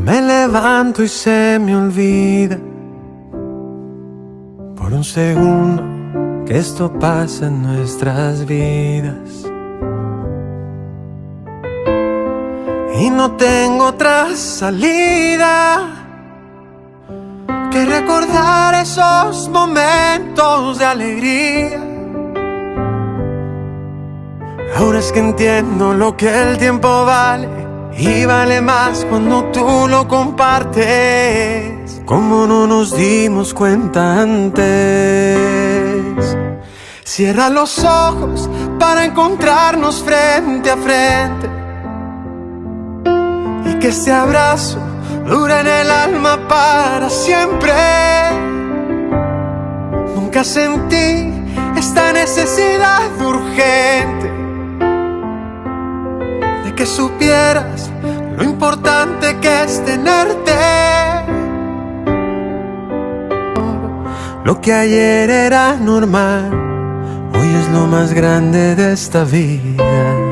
Me levanto y se me olvida por un segundo que esto pasa en nuestras vidas. Y no tengo otra salida que recordar esos momentos de alegría. Ahora es que entiendo lo que el tiempo vale, y vale más cuando tú lo compartes. Como no nos dimos cuenta antes. Cierra los ojos para encontrarnos frente a frente, y que este abrazo dure en el alma para siempre. Nunca sentí esta necesidad urgente de que supieras lo importante que es tenerte. Lo que ayer era normal, hoy es lo más grande de esta vida.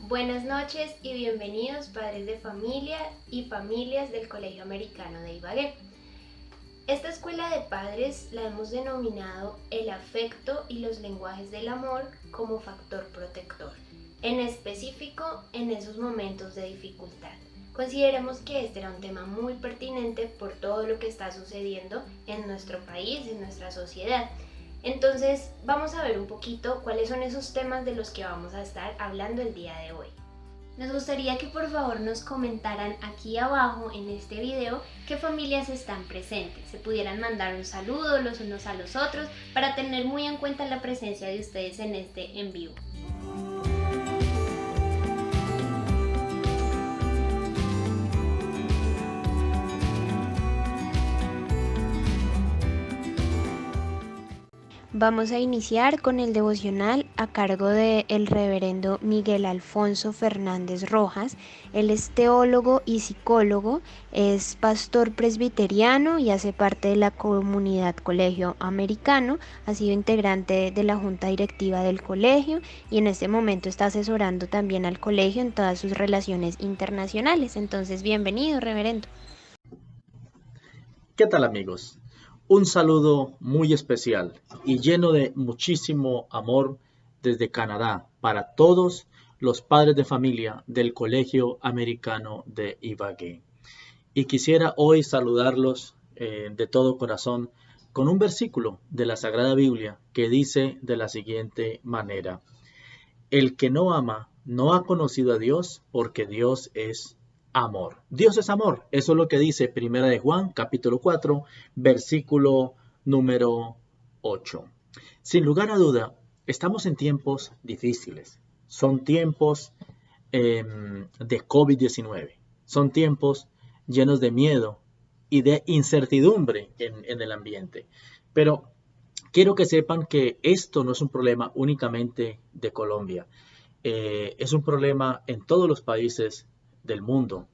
Buenas noches y bienvenidos padres de familia y familias del Colegio Americano de Ibagué. Esta escuela de padres la hemos denominado el afecto y los lenguajes del amor como factor protector, en específico en esos momentos de dificultad. Consideramos que este era un tema muy pertinente por todo lo que está sucediendo en nuestro país, en nuestra sociedad. Entonces vamos a ver un poquito cuáles son esos temas de los que vamos a estar hablando el día de hoy. Nos gustaría que por favor nos comentaran aquí abajo en este video qué familias están presentes. Se pudieran mandar un saludo los unos a los otros para tener muy en cuenta la presencia de ustedes en este en vivo. Vamos a iniciar con el devocional a cargo del reverendo Miguel Alfonso Fernández Rojas. Él es teólogo y psicólogo, es pastor presbiteriano y hace parte de la comunidad Colegio Americano. Ha sido integrante de la junta directiva del colegio y en este momento está asesorando también al colegio en todas sus relaciones internacionales. Entonces, bienvenido, reverendo. ¿Qué tal, amigos? Un saludo muy especial y lleno de muchísimo amor desde Canadá para todos los padres de familia del Colegio Americano de Ibagué. Y quisiera hoy saludarlos de todo corazón con un versículo de la Sagrada Biblia que dice de la siguiente manera: el que no ama no ha conocido a Dios, porque Dios es amor. Dios es amor. Eso es lo que dice Primera de Juan, capítulo 4, versículo número 8. Sin lugar a duda, estamos en tiempos difíciles. Son tiempos de COVID-19. Son tiempos llenos de miedo y de incertidumbre en el ambiente. Pero quiero que sepan que esto no es un problema únicamente de Colombia. Es un problema en todos los países del mundo.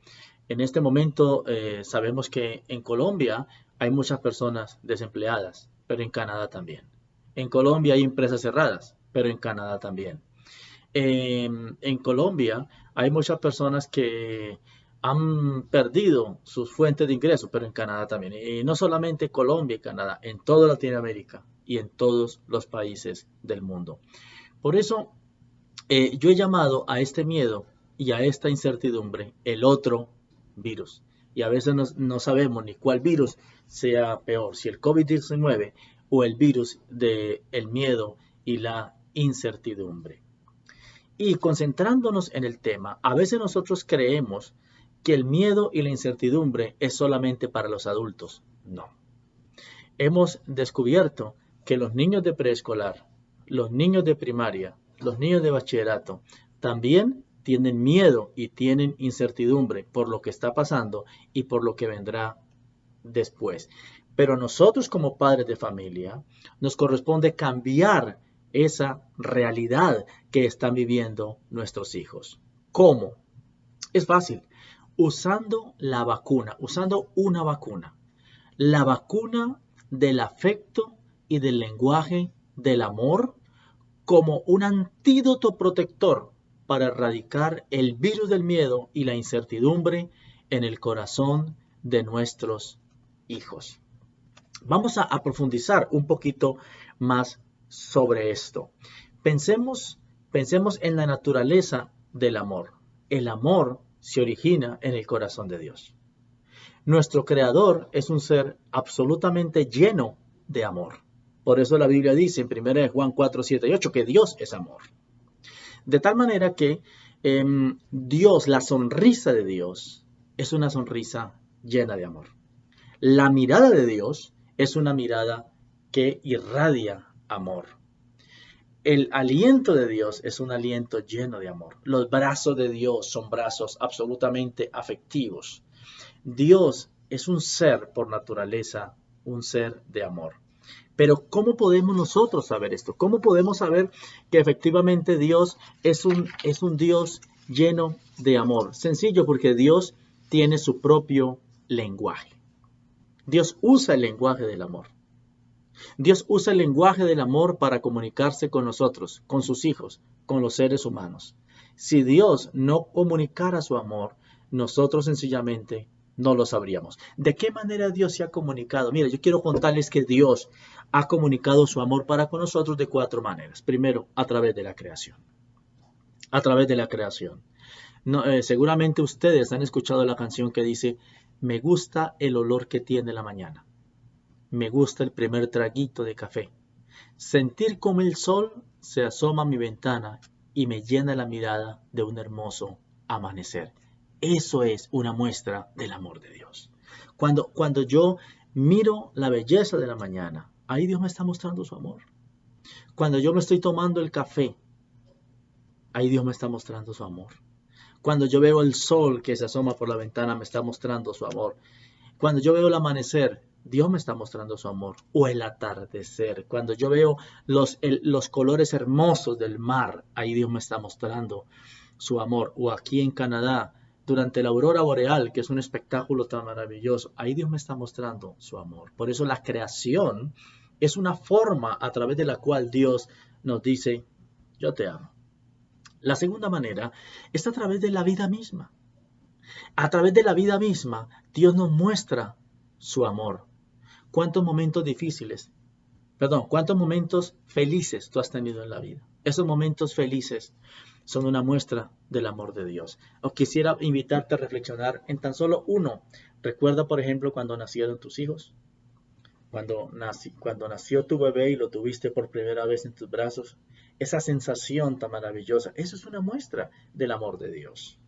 En este momento sabemos que en Colombia hay muchas personas desempleadas, pero en Canadá también. En Colombia hay empresas cerradas, pero en Canadá también. En Colombia hay muchas personas que han perdido sus fuentes de ingresos, pero en Canadá también. Y no solamente Colombia y Canadá, en toda Latinoamérica y en todos los países del mundo. Por eso yo he llamado a este miedo y a esta incertidumbre el otro virus. Y a veces no sabemos ni cuál virus sea peor, si el COVID-19 o el virus del miedo y la incertidumbre. Y concentrándonos en el tema, a veces nosotros creemos que el miedo y la incertidumbre es solamente para los adultos. No. Hemos descubierto que los niños de preescolar, los niños de primaria, los niños de bachillerato también tienen miedo y tienen incertidumbre por lo que está pasando y por lo que vendrá después. Pero nosotros como padres de familia nos corresponde cambiar esa realidad que están viviendo nuestros hijos. ¿Cómo? Es fácil. Usando la vacuna, usando una vacuna. la vacuna del afecto y del lenguaje del amor como un antídoto protector para erradicar el virus del miedo y la incertidumbre en el corazón de nuestros hijos. Vamos a profundizar un poquito más sobre esto. Pensemos en la naturaleza del amor. El amor se origina en el corazón de Dios. Nuestro Creador es un ser absolutamente lleno de amor. Por eso la Biblia dice en 1 Juan 4, 7 y 8 que Dios es amor. De tal manera que Dios, la sonrisa de Dios, es una sonrisa llena de amor. La mirada de Dios es una mirada que irradia amor. El aliento de Dios es un aliento lleno de amor. Los brazos de Dios son brazos absolutamente afectivos. Dios es un ser por naturaleza, un ser de amor. Pero ¿cómo podemos nosotros saber esto? ¿Cómo podemos saber que efectivamente Dios es un Dios lleno de amor? Sencillo, porque Dios tiene su propio lenguaje. Dios usa el lenguaje del amor. Dios usa el lenguaje del amor para comunicarse con nosotros, con sus hijos, con los seres humanos. Si Dios no comunicara su amor, nosotros sencillamente no lo sabríamos. ¿De qué manera Dios se ha comunicado? Mira, yo quiero contarles que Dios ha comunicado su amor para con nosotros de 4 maneras. Primero, a través de la creación. A través de la creación. Seguramente ustedes han escuchado la canción que dice: me gusta el olor que tiene la mañana. Me gusta el primer traguito de café. Sentir como el sol se asoma a mi ventana y me llena la mirada de un hermoso amanecer. Eso es una muestra del amor de Dios. Cuando yo miro la belleza de la mañana, ahí Dios me está mostrando su amor. Cuando yo me estoy tomando el café, ahí Dios me está mostrando su amor. Cuando yo veo el sol que se asoma por la ventana, me está mostrando su amor. Cuando yo veo el amanecer, Dios me está mostrando su amor. O el atardecer. Cuando yo veo los colores hermosos del mar, ahí Dios me está mostrando su amor. O aquí en Canadá, durante la aurora boreal, que es un espectáculo tan maravilloso, ahí Dios me está mostrando su amor. Por eso la creación es una forma a través de la cual Dios nos dice: yo te amo. La segunda manera es a través de la vida misma. A través de la vida misma, Dios nos muestra su amor. ¿Cuántos momentos felices tú has tenido en la vida? Esos momentos felices son una muestra del amor de Dios. Os quisiera invitarte a reflexionar en tan solo uno. Recuerda, por ejemplo, cuando nacieron tus hijos. Cuando nació tu bebé y lo tuviste por primera vez en tus brazos. Esa sensación tan maravillosa. Eso es una muestra del amor de Dios.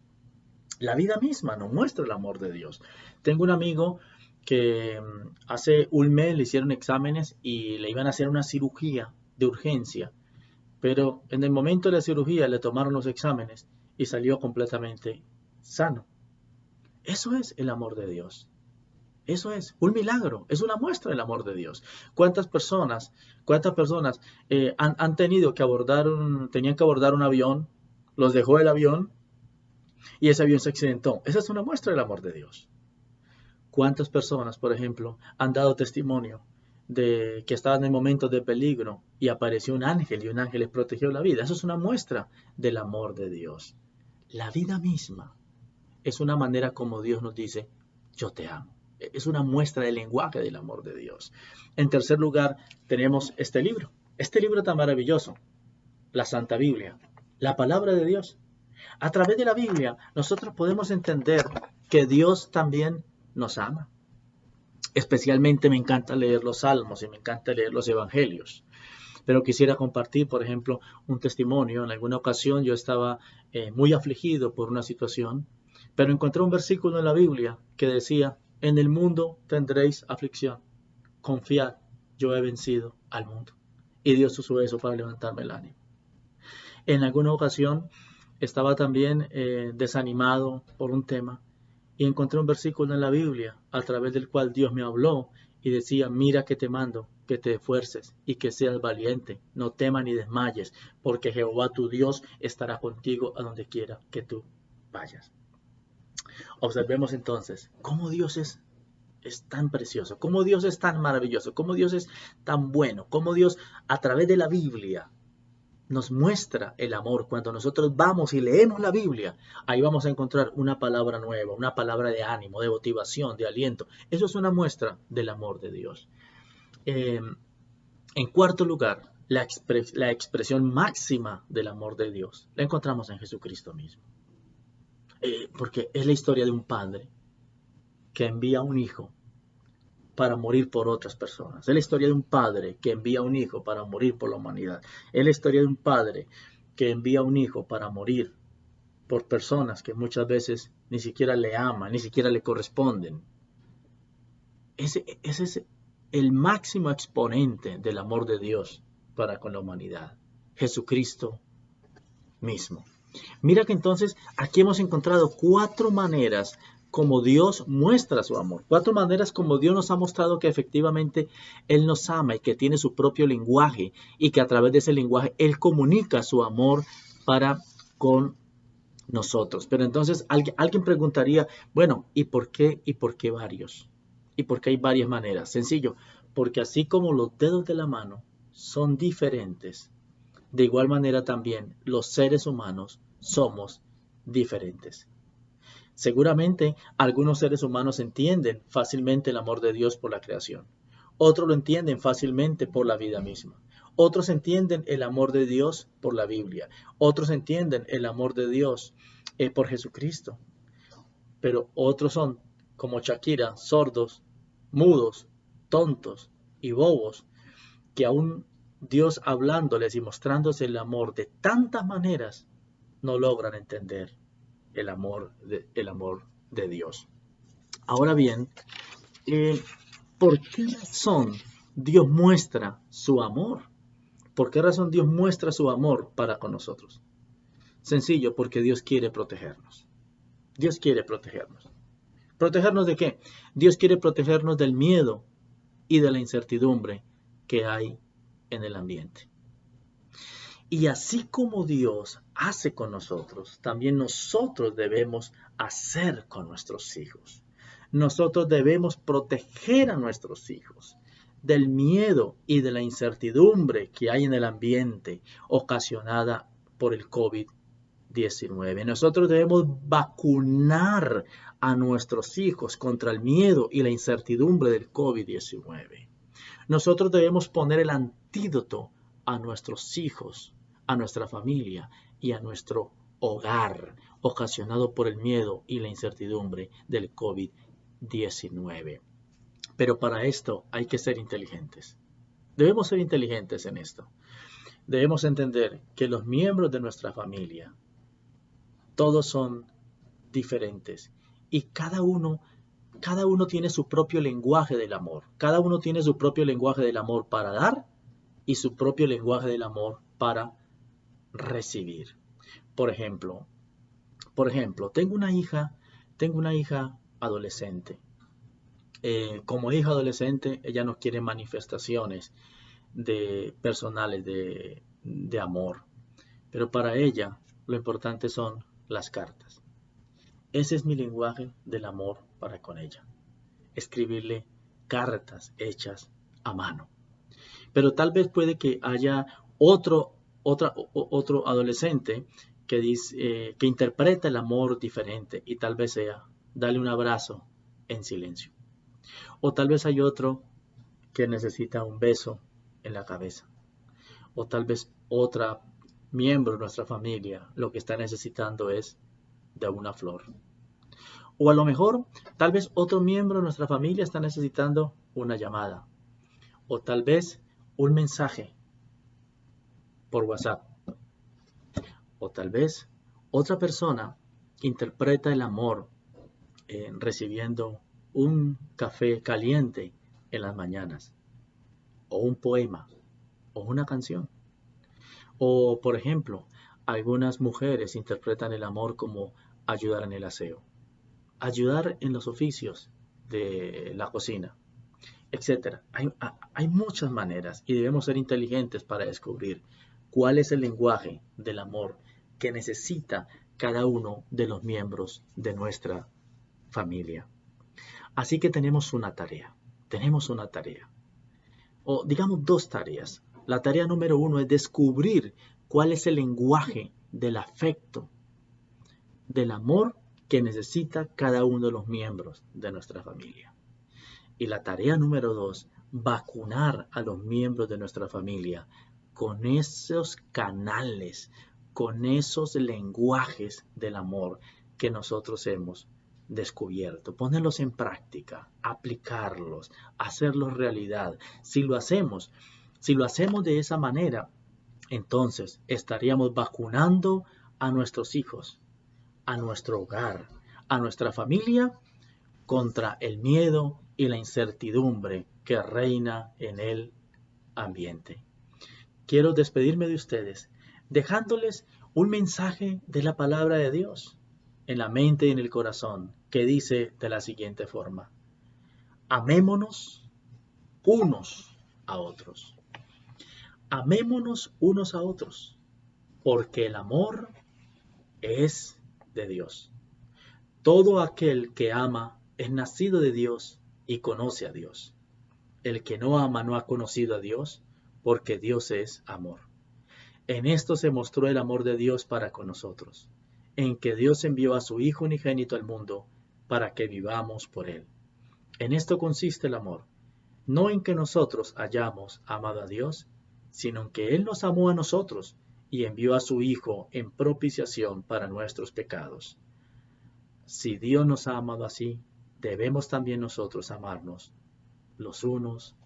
La vida misma nos muestra el amor de Dios. Tengo un amigo que hace un mes le hicieron exámenes y le iban a hacer una cirugía de urgencia. Pero en el momento de la cirugía le tomaron los exámenes y salió completamente sano. Eso es el amor de Dios. Eso es un milagro, es una muestra del amor de Dios. ¿Cuántas personas han tenido que tenían que abordar un avión, los dejó el avión y ese avión se accidentó? Esa es una muestra del amor de Dios. ¿Cuántas personas, por ejemplo, han dado testimonio de que estaban en momentos de peligro y apareció un ángel y un ángel les protegió la vida? Eso es una muestra del amor de Dios. La vida misma es una manera como Dios nos dice: yo te amo. Es una muestra del lenguaje del amor de Dios. En tercer lugar, tenemos este libro tan maravilloso, la Santa Biblia, la palabra de Dios. A través de la Biblia, nosotros podemos entender que Dios también nos ama. Especialmente me encanta leer los salmos y me encanta leer los evangelios. Pero quisiera compartir, por ejemplo, un testimonio. En alguna ocasión yo estaba muy afligido por una situación, pero encontré un versículo en la Biblia que decía: en el mundo tendréis aflicción. Confiad, yo he vencido al mundo. Y Dios usó eso para levantarme el ánimo. En alguna ocasión estaba también desanimado por un tema y encontré un versículo en la Biblia a través del cual Dios me habló y decía: mira que te mando, que te esfuerces y que seas valiente. No temas ni desmayes, porque Jehová tu Dios estará contigo a donde quiera que tú vayas. Observemos entonces cómo Dios es es tan precioso, cómo Dios es tan maravilloso, cómo Dios es tan bueno, cómo Dios a través de la Biblia nos muestra el amor. Cuando nosotros vamos y leemos la Biblia, ahí vamos a encontrar una palabra nueva, una palabra de ánimo, de motivación, de aliento. Eso es una muestra del amor de Dios. En cuarto lugar, la expresión máxima del amor de Dios la encontramos en Jesucristo mismo. Porque es la historia de un padre que envía a un hijo para morir por otras personas. Es la historia de un padre que envía a un hijo para morir por la humanidad. Es la historia de un padre que envía a un hijo para morir por personas que muchas veces ni siquiera le aman, ni siquiera le corresponden. Ese es el máximo exponente del amor de Dios para con la humanidad. Jesucristo mismo. Mira que entonces aquí hemos encontrado 4 maneras como Dios muestra su amor. 4 maneras como Dios nos ha mostrado que efectivamente Él nos ama y que tiene su propio lenguaje y que a través de ese lenguaje Él comunica su amor para con nosotros. Pero entonces alguien preguntaría, bueno, ¿y por qué varios? ¿Y por qué hay varias maneras? Sencillo, porque así como los dedos de la mano son diferentes, de igual manera también los seres humanos somos diferentes. Seguramente algunos seres humanos entienden fácilmente el amor de Dios por la creación. Otros lo entienden fácilmente por la vida misma. Otros entienden el amor de Dios por la Biblia. Otros entienden el amor de Dios por Jesucristo. Pero otros son, como Shakira, sordos, mudos, tontos y bobos, que aún Dios hablándoles y mostrándose el amor de tantas maneras, no logran entender el amor de Dios. Ahora bien, ¿por qué razón Dios muestra su amor? ¿Por qué razón Dios muestra su amor para con nosotros? Sencillo, porque Dios quiere protegernos. Dios quiere protegernos. ¿Protegernos de qué? Dios quiere protegernos del miedo y de la incertidumbre que hay en el ambiente. Y así como Dios hace con nosotros, también nosotros debemos hacer con nuestros hijos. Nosotros debemos proteger a nuestros hijos del miedo y de la incertidumbre que hay en el ambiente ocasionada por el COVID-19. Nosotros debemos vacunar a nuestros hijos contra el miedo y la incertidumbre del COVID-19. Nosotros debemos poner el antídoto a nuestros hijos, a nuestra familia y a nuestro hogar ocasionado por el miedo y la incertidumbre del COVID-19. Pero para esto hay que ser inteligentes. Debemos ser inteligentes en esto. Debemos entender que los miembros de nuestra familia, todos son diferentes y cada uno tiene su propio lenguaje del amor. Cada uno tiene su propio lenguaje del amor para dar y su propio lenguaje del amor para recibir. Por ejemplo, tengo una hija adolescente. Como hija adolescente, ella no quiere manifestaciones personales de amor. Pero para ella, lo importante son las cartas. Ese es mi lenguaje del amor para con ella. Escribirle cartas hechas a mano. Pero tal vez puede que haya otro adolescente que interpreta el amor diferente y tal vez sea darle un abrazo en silencio. O tal vez hay otro que necesita un beso en la cabeza. O tal vez otra miembro de nuestra familia lo que está necesitando es de una flor. O a lo mejor, tal vez otro miembro de nuestra familia está necesitando una llamada. O tal vez un mensaje por WhatsApp. O tal vez otra persona interpreta el amor recibiendo un café caliente en las mañanas. O un poema. O una canción. O, por ejemplo, algunas mujeres interpretan el amor como ayudar en el aseo, ayudar en los oficios de la cocina, etc. Hay muchas maneras y debemos ser inteligentes para descubrir cuál es el lenguaje del amor que necesita cada uno de los miembros de nuestra familia. Así que tenemos una tarea. O digamos 2 tareas. La tarea número 1 es descubrir cuál es el lenguaje del afecto, del amor que necesita cada uno de los miembros de nuestra familia. Y la tarea número 2, vacunar a los miembros de nuestra familia con esos canales, con esos lenguajes del amor que nosotros hemos descubierto. Ponerlos en práctica, aplicarlos, hacerlos realidad. Si lo hacemos de esa manera, entonces estaríamos vacunando a nuestros hijos, a nuestro hogar, a nuestra familia contra el miedo y la incertidumbre que reina en el ambiente. Quiero despedirme de ustedes dejándoles un mensaje de la palabra de Dios en la mente y en el corazón, que dice de la siguiente forma: amémonos unos a otros. Amémonos unos a otros, porque el amor es de Dios. Todo aquel que ama es nacido de Dios y conoce a Dios. El que no ama no ha conocido a Dios, porque Dios es amor. En esto se mostró el amor de Dios para con nosotros, en que Dios envió a su Hijo unigénito al mundo para que vivamos por Él. En esto consiste el amor, no en que nosotros hayamos amado a Dios, sino en que Él nos amó a nosotros y envió a su Hijo en propiciación para nuestros pecados. Si Dios nos ha amado así, debemos también nosotros amarnos los unos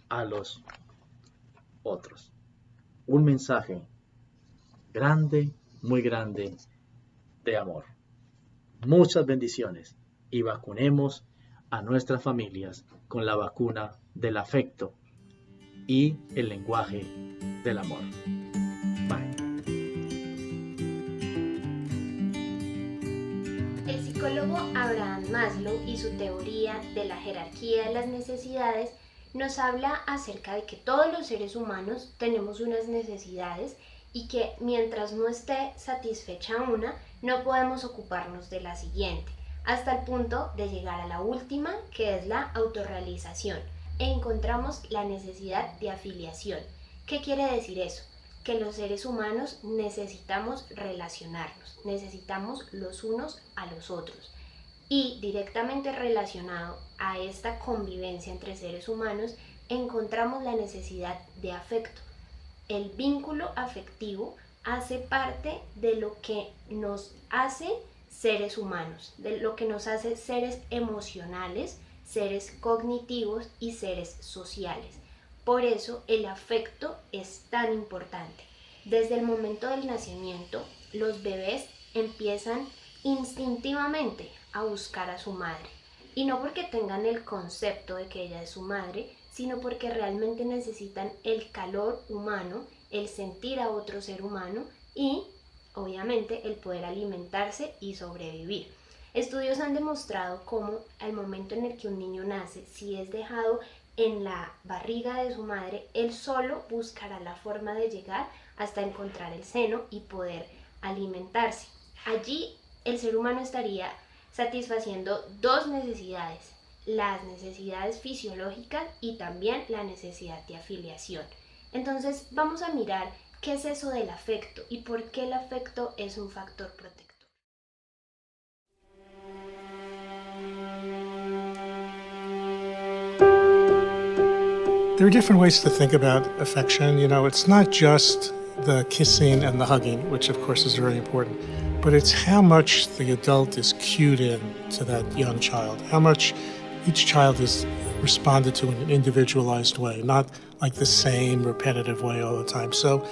a los otros. Un mensaje grande, muy grande, de amor. Muchas bendiciones y vacunemos a nuestras familias con la vacuna del afecto y el lenguaje del amor. Bye. El psicólogo Abraham Maslow y su teoría de la jerarquía de las necesidades nos habla acerca de que todos los seres humanos tenemos unas necesidades y que mientras no esté satisfecha una, no podemos ocuparnos de la siguiente, hasta el punto de llegar a la última, que es la autorrealización. Encontramos la necesidad de afiliación. ¿Qué quiere decir eso? Que los seres humanos necesitamos relacionarnos, necesitamos los unos a los otros. Y directamente relacionado a esta convivencia entre seres humanos, encontramos la necesidad de afecto. El vínculo afectivo hace parte de lo que nos hace seres humanos, de lo que nos hace seres emocionales, seres cognitivos y seres sociales. Por eso el afecto es tan importante. Desde el momento del nacimiento, los bebés empiezan instintivamente a buscar a su madre. Y no porque tengan el concepto de que ella es su madre, sino porque realmente necesitan el calor humano, el sentir a otro ser humano y, obviamente, el poder alimentarse y sobrevivir. Estudios han demostrado cómo al momento en el que un niño nace, si es dejado en la barriga de su madre, él solo buscará la forma de llegar hasta encontrar el seno y poder alimentarse. Allí el ser humano estaría satisfaciendo 2 necesidades, las necesidades fisiológicas y también la necesidad de afiliación. Entonces vamos a mirar qué es eso del afecto y por qué el afecto es un factor protector. There are different ways to think about affection. You know, it's not just the kissing and the hugging, which of course is very important, but it's how much the adult is cued in to that young child, how much each child is responded to in an individualized way, not like the same repetitive way all the time. So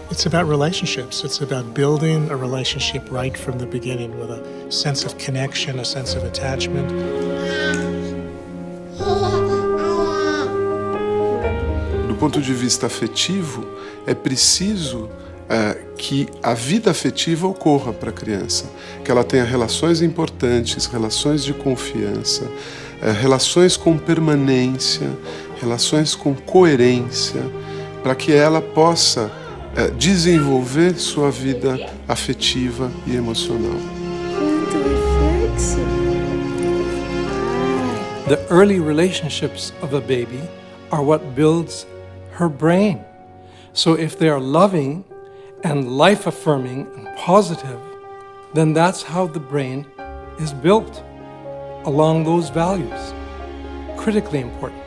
it's about relationships. It's about building a relationship right from the beginning with a sense of connection, a sense of attachment. Do ponto de vista afetivo, é preciso que a vida afetiva ocorra para a criança, que ela tenha relações importantes, relações de confiança, relações com permanência, relações com coerência, para que ela possa desenvolver sua vida afetiva e emocional. The early relationships of a baby are what builds her brain. So if they are loving and life-affirming and positive, then that's how the brain is built, along those values. Critically important.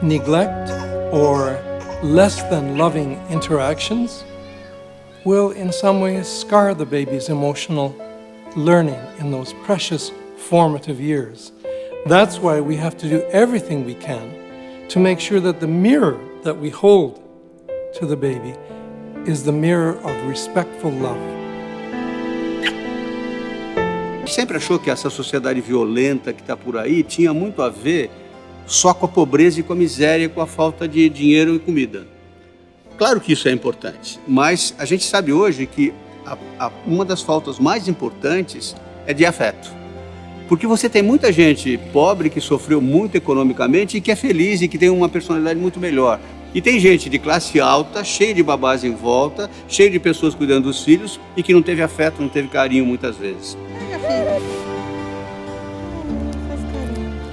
Neglect or less than loving interactions will in some ways scar the baby's emotional learning in those precious formative years. That's why we have to do everything we can to make sure that the mirror that we hold to the baby is the mirror of respectful love. Sempre achou que essa sociedade violenta que está por aí tinha muito a ver só com a pobreza e com a miséria, com a falta de dinheiro e comida. Claro que isso é importante, mas a gente sabe hoje que uma das faltas mais importantes é de afeto. Porque você tem muita gente pobre que sofreu muito economicamente e que é feliz e que tem uma personalidade muito melhor. E tem gente de classe alta, cheia de babás em volta, cheia de pessoas cuidando dos filhos e que não teve afeto, não teve carinho muitas vezes.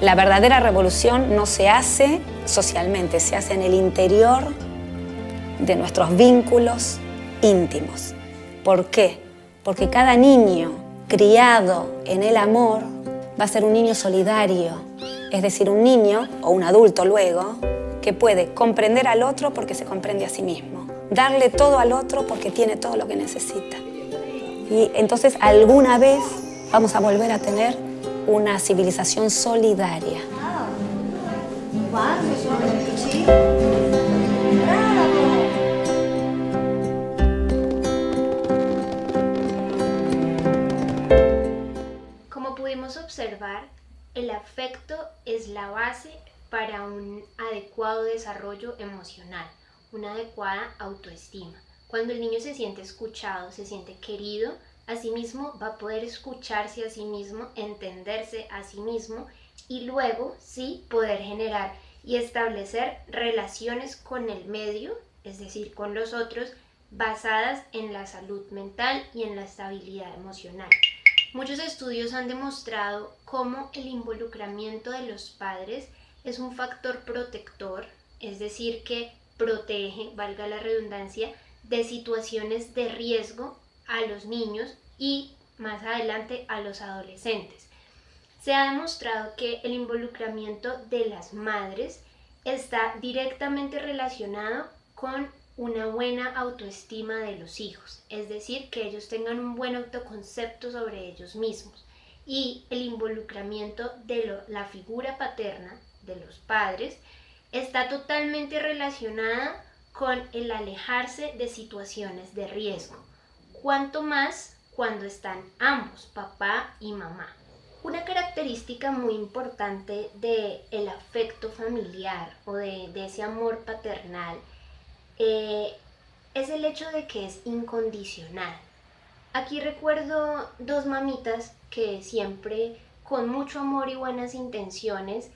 La verdadera revolución no se hace socialmente, se hace en el interior de nuestros vínculos íntimos. ¿Por qué? Porque cada niño criado en el amor va a ser un niño solidario, es decir, un niño o un adulto luego que puede comprender al otro porque se comprende a sí mismo, darle todo al otro porque tiene todo lo que necesita. Y entonces alguna vez vamos a volver a tener una civilización solidaria. Como pudimos observar, el afecto es la base para un adecuado desarrollo emocional, una adecuada autoestima. Cuando el niño se siente escuchado, se siente querido, asimismo va a poder escucharse a sí mismo, entenderse a sí mismo y luego sí poder generar y establecer relaciones con el medio, es decir, con los otros, basadas en la salud mental y en la estabilidad emocional. Muchos estudios han demostrado cómo el involucramiento de los padres es un factor protector, es decir, que protege, valga la redundancia, de situaciones de riesgo a los niños y más adelante a los adolescentes. Se ha demostrado que el involucramiento de las madres está directamente relacionado con una buena autoestima de los hijos, es decir, que ellos tengan un buen autoconcepto sobre ellos mismos, y el involucramiento de la figura paterna de los padres está totalmente relacionada con el alejarse de situaciones de riesgo, cuanto más cuando están ambos, papá y mamá. Una característica muy importante del afecto familiar o de ese amor paternal es el hecho de que es incondicional. Aquí recuerdo dos mamitas que siempre con mucho amor y buenas intenciones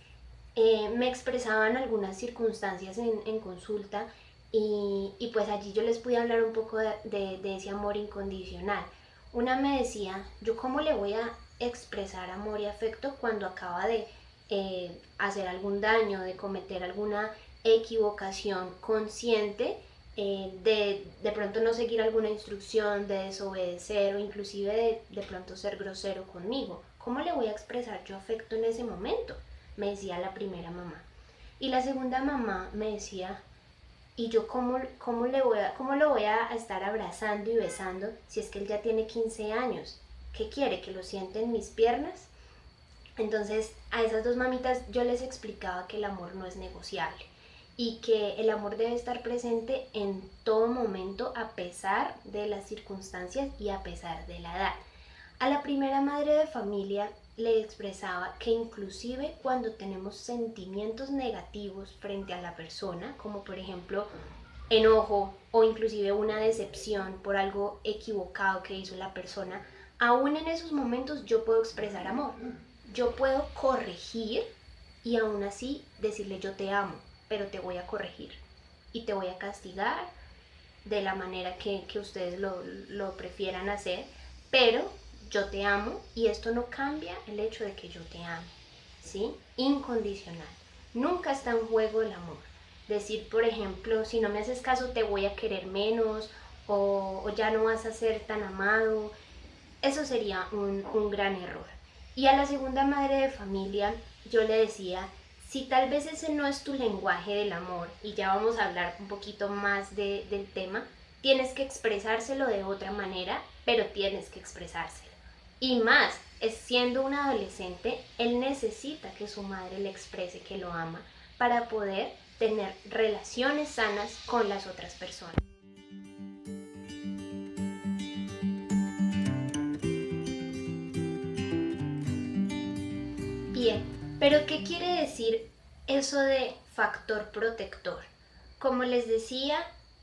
me expresaban algunas circunstancias en consulta y pues allí yo les pude hablar un poco de ese amor incondicional. Una me decía, ¿yo cómo le voy a expresar amor y afecto cuando acaba de hacer algún daño, de cometer alguna equivocación consciente, de pronto no seguir alguna instrucción, de desobedecer o inclusive de pronto ser grosero conmigo? ¿Cómo le voy a expresar yo afecto en ese momento? Me decía la primera mamá. Y la segunda mamá me decía, ¿y yo cómo lo voy a estar abrazando y besando si es que él ya tiene 15 años? ¿Qué quiere? ¿Que lo siente en mis piernas? Entonces a esas dos mamitas yo les explicaba que el amor no es negociable y que el amor debe estar presente en todo momento a pesar de las circunstancias y a pesar de la edad. A la primera madre de familia le expresaba que inclusive cuando tenemos sentimientos negativos frente a la persona, como por ejemplo enojo o inclusive una decepción por algo equivocado que hizo la persona, aún en esos momentos yo puedo expresar amor. Yo puedo corregir y aún así decirle yo te amo, pero te voy a corregir y te voy a castigar de la manera que ustedes lo prefieran hacer, pero yo te amo y esto no cambia el hecho de que yo te ame, ¿sí? Incondicional. Nunca está en juego el amor. Decir, por ejemplo, si no me haces caso te voy a querer menos o ya no vas a ser tan amado. Eso sería un gran error. Y a la segunda madre de familia yo le decía, si tal vez ese no es tu lenguaje del amor, y ya vamos a hablar un poquito más del tema, tienes que expresárselo de otra manera, pero tienes que expresárselo. Y más, siendo un adolescente, él necesita que su madre le exprese que lo ama para poder tener relaciones sanas con las otras personas. Bien, pero ¿qué quiere decir eso de factor protector? Como les decía,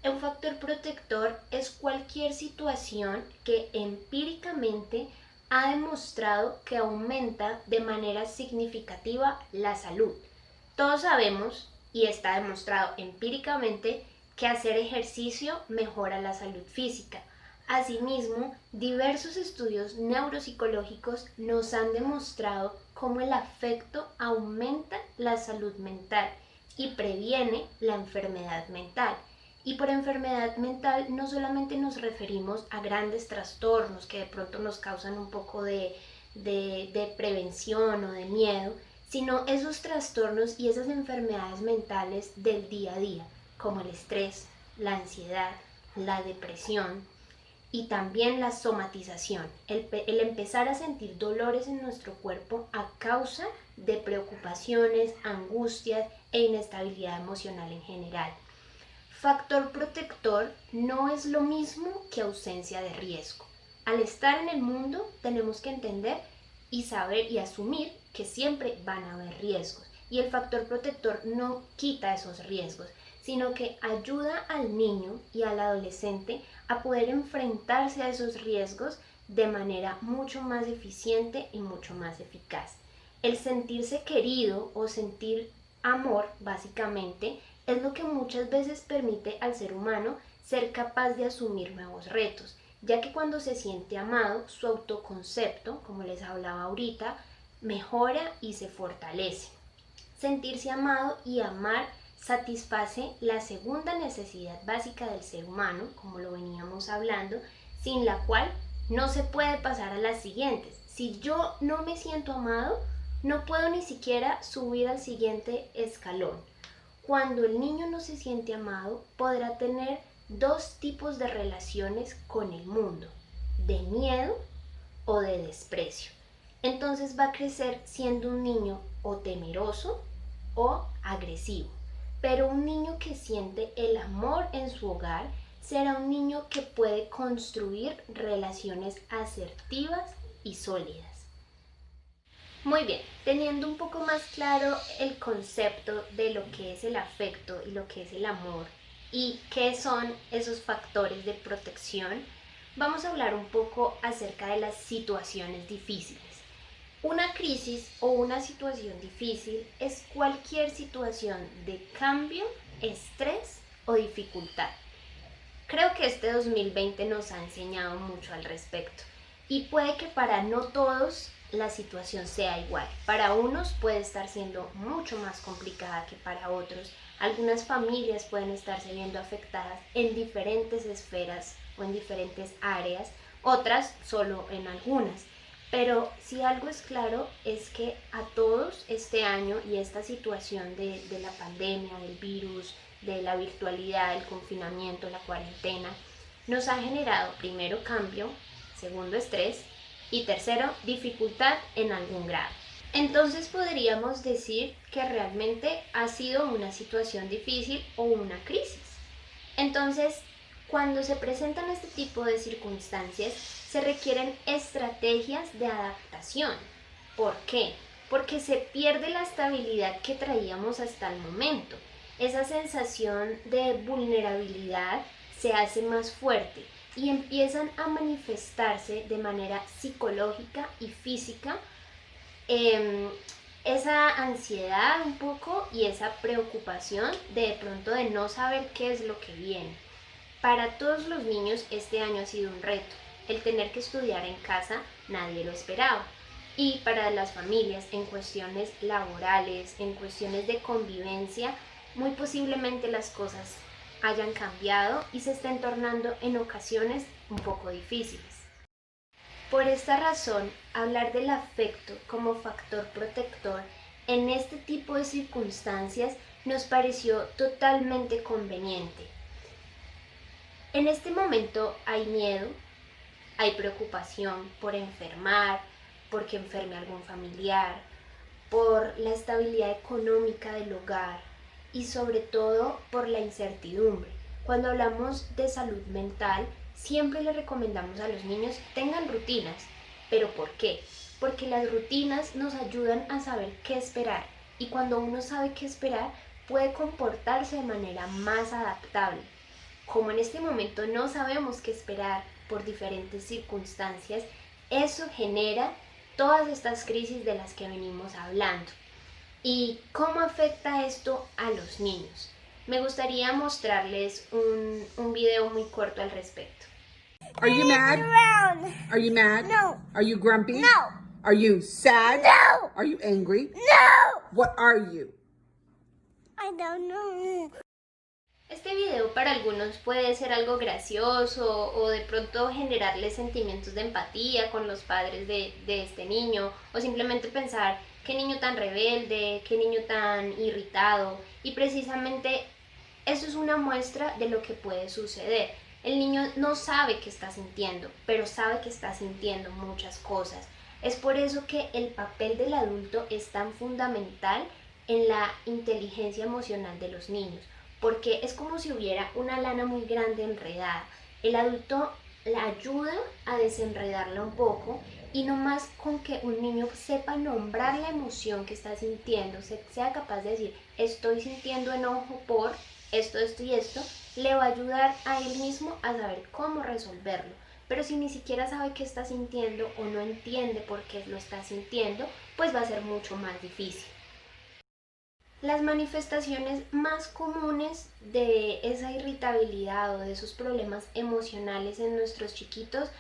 un factor protector es cualquier situación que empíricamente ha demostrado que aumenta de manera significativa la salud. Todos sabemos, y está demostrado empíricamente, que hacer ejercicio mejora la salud física. Asimismo, diversos estudios neuropsicológicos nos han demostrado cómo el afecto aumenta la salud mental y previene la enfermedad mental. Y por enfermedad mental no solamente nos referimos a grandes trastornos que de pronto nos causan un poco de prevención o de miedo, sino esos trastornos y esas enfermedades mentales del día a día, como el estrés, la ansiedad, la depresión y también la somatización, el empezar a sentir dolores en nuestro cuerpo a causa de preocupaciones, angustias e inestabilidad emocional en general. Factor protector no es lo mismo que ausencia de riesgo. Al estar en el mundo tenemos que entender y saber y asumir que siempre van a haber riesgos. Y el factor protector no quita esos riesgos, sino que ayuda al niño y al adolescente a poder enfrentarse a esos riesgos de manera mucho más eficiente y mucho más eficaz. El sentirse querido o sentir amor, básicamente, es lo que muchas veces permite al ser humano ser capaz de asumir nuevos retos, ya que cuando se siente amado, su autoconcepto, como les hablaba ahorita, mejora y se fortalece. Sentirse amado y amar satisface la segunda necesidad básica del ser humano, como lo veníamos hablando, sin la cual no se puede pasar a las siguientes. Si yo no me siento amado, no puedo ni siquiera subir al siguiente escalón. Cuando el niño no se siente amado, podrá tener dos tipos de relaciones con el mundo, de miedo o de desprecio. Entonces va a crecer siendo un niño o temeroso o agresivo. Pero un niño que siente el amor en su hogar será un niño que puede construir relaciones asertivas y sólidas. Muy bien, teniendo un poco más claro el concepto de lo que es el afecto y lo que es el amor y qué son esos factores de protección, vamos a hablar un poco acerca de las situaciones difíciles. Una crisis o una situación difícil es cualquier situación de cambio, estrés o dificultad. Creo que este 2020 nos ha enseñado mucho al respecto y puede que para no todos la situación sea igual. Para unos puede estar siendo mucho más complicada que para otros. Algunas familias pueden estarse viendo afectadas en diferentes esferas o en diferentes áreas, otras solo en algunas. Pero si algo es claro es que a todos este año y esta situación de la pandemia, del virus, de la virtualidad, el confinamiento, la cuarentena, nos ha generado primero cambio, segundo estrés y tercero dificultad en algún grado. Entonces podríamos decir que realmente ha sido una situación difícil o una crisis. Entonces, cuando se presentan este tipo de circunstancias, se requieren estrategias de adaptación. ¿Por qué? Porque se pierde la estabilidad que traíamos hasta el momento. Esa sensación de vulnerabilidad se hace más fuerte y empiezan a manifestarse de manera psicológica y física esa ansiedad un poco y esa preocupación de pronto de no saber qué es lo que viene. Para todos los niños este año ha sido un reto. El tener que estudiar en casa nadie lo esperaba. Y para las familias, en cuestiones laborales, en cuestiones de convivencia, muy posiblemente las cosas hayan cambiado y se estén tornando en ocasiones un poco difíciles. Por esta razón, hablar del afecto como factor protector en este tipo de circunstancias nos pareció totalmente conveniente. En este momento hay miedo, hay preocupación por enfermar, porque enferme algún familiar, por la estabilidad económica del hogar y sobre todo por la incertidumbre. Cuando hablamos de salud mental, siempre le recomendamos a los niños tengan rutinas. ¿Pero por qué? Porque las rutinas nos ayudan a saber qué esperar y cuando uno sabe qué esperar puede comportarse de manera más adaptable. Como en este momento no sabemos qué esperar por diferentes circunstancias, eso genera todas estas crisis de las que venimos hablando. ¿Y cómo afecta esto a los niños? Me gustaría mostrarles un video muy corto al respecto. Are you mad? Are you mad? No. Are you grumpy? No. Are you sad? No. Are you angry? No. What are you? I don't know. Este video para algunos puede ser algo gracioso o de pronto generarles sentimientos de empatía con los padres de este niño o simplemente pensar qué niño tan rebelde, qué niño tan irritado y precisamente eso es una muestra de lo que puede suceder. El niño no sabe qué está sintiendo, pero sabe que está sintiendo muchas cosas. Es por eso que el papel del adulto es tan fundamental en la inteligencia emocional de los niños, porque es como si hubiera una lana muy grande enredada. El adulto la ayuda a desenredarla un poco y no más con que un niño sepa nombrar la emoción que está sintiendo, sea capaz de decir estoy sintiendo enojo por esto y esto, le va a ayudar a él mismo a saber cómo resolverlo. Pero si ni siquiera sabe qué está sintiendo o no entiende por qué lo está sintiendo, pues va a ser mucho más difícil. Las manifestaciones más comunes de esa irritabilidad o de esos problemas emocionales en nuestros chiquitos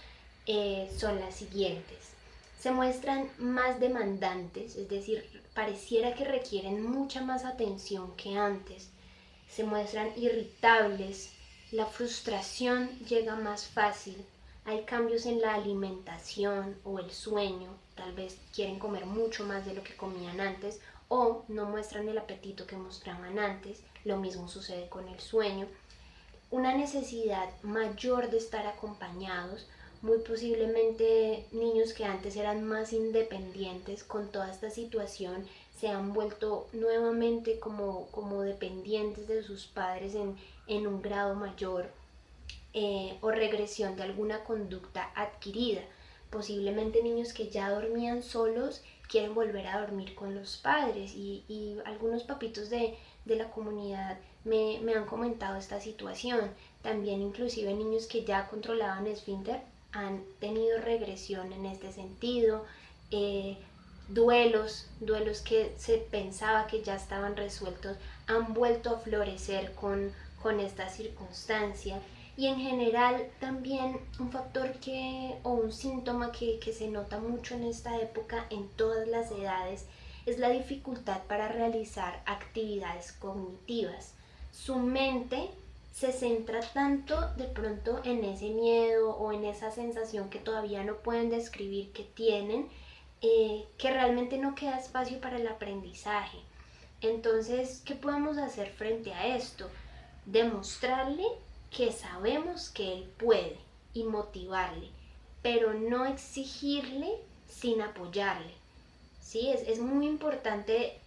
son las siguientes. Se muestran más demandantes, es decir, pareciera que requieren mucha más atención que antes. Se muestran irritables, la frustración llega más fácil, hay cambios en la alimentación o el sueño, tal vez quieren comer mucho más de lo que comían antes o no muestran el apetito que mostraban antes, lo mismo sucede con el sueño. Una necesidad mayor de estar acompañados, muy posiblemente niños que antes eran más independientes con toda esta situación se han vuelto nuevamente como dependientes de sus padres en un grado mayor o regresión de alguna conducta adquirida. Posiblemente niños que ya dormían solos quieren volver a dormir con los padres y algunos papitos de la comunidad me han comentado esta situación. También inclusive niños que ya controlaban esfínter han tenido regresión en este sentido. Duelos que se pensaba que ya estaban resueltos han vuelto a florecer con esta circunstancia. Y en general también un factor o un síntoma que se nota mucho en esta época en todas las edades es la dificultad para realizar actividades cognitivas. Su mente se centra tanto de pronto en ese miedo o en esa sensación que todavía no pueden describir que tienen, que realmente no queda espacio para el aprendizaje. Entonces, ¿qué podemos hacer frente a esto? Demostrarle que sabemos que él puede y motivarle, pero no exigirle sin apoyarle. ¿Sí? Es muy importante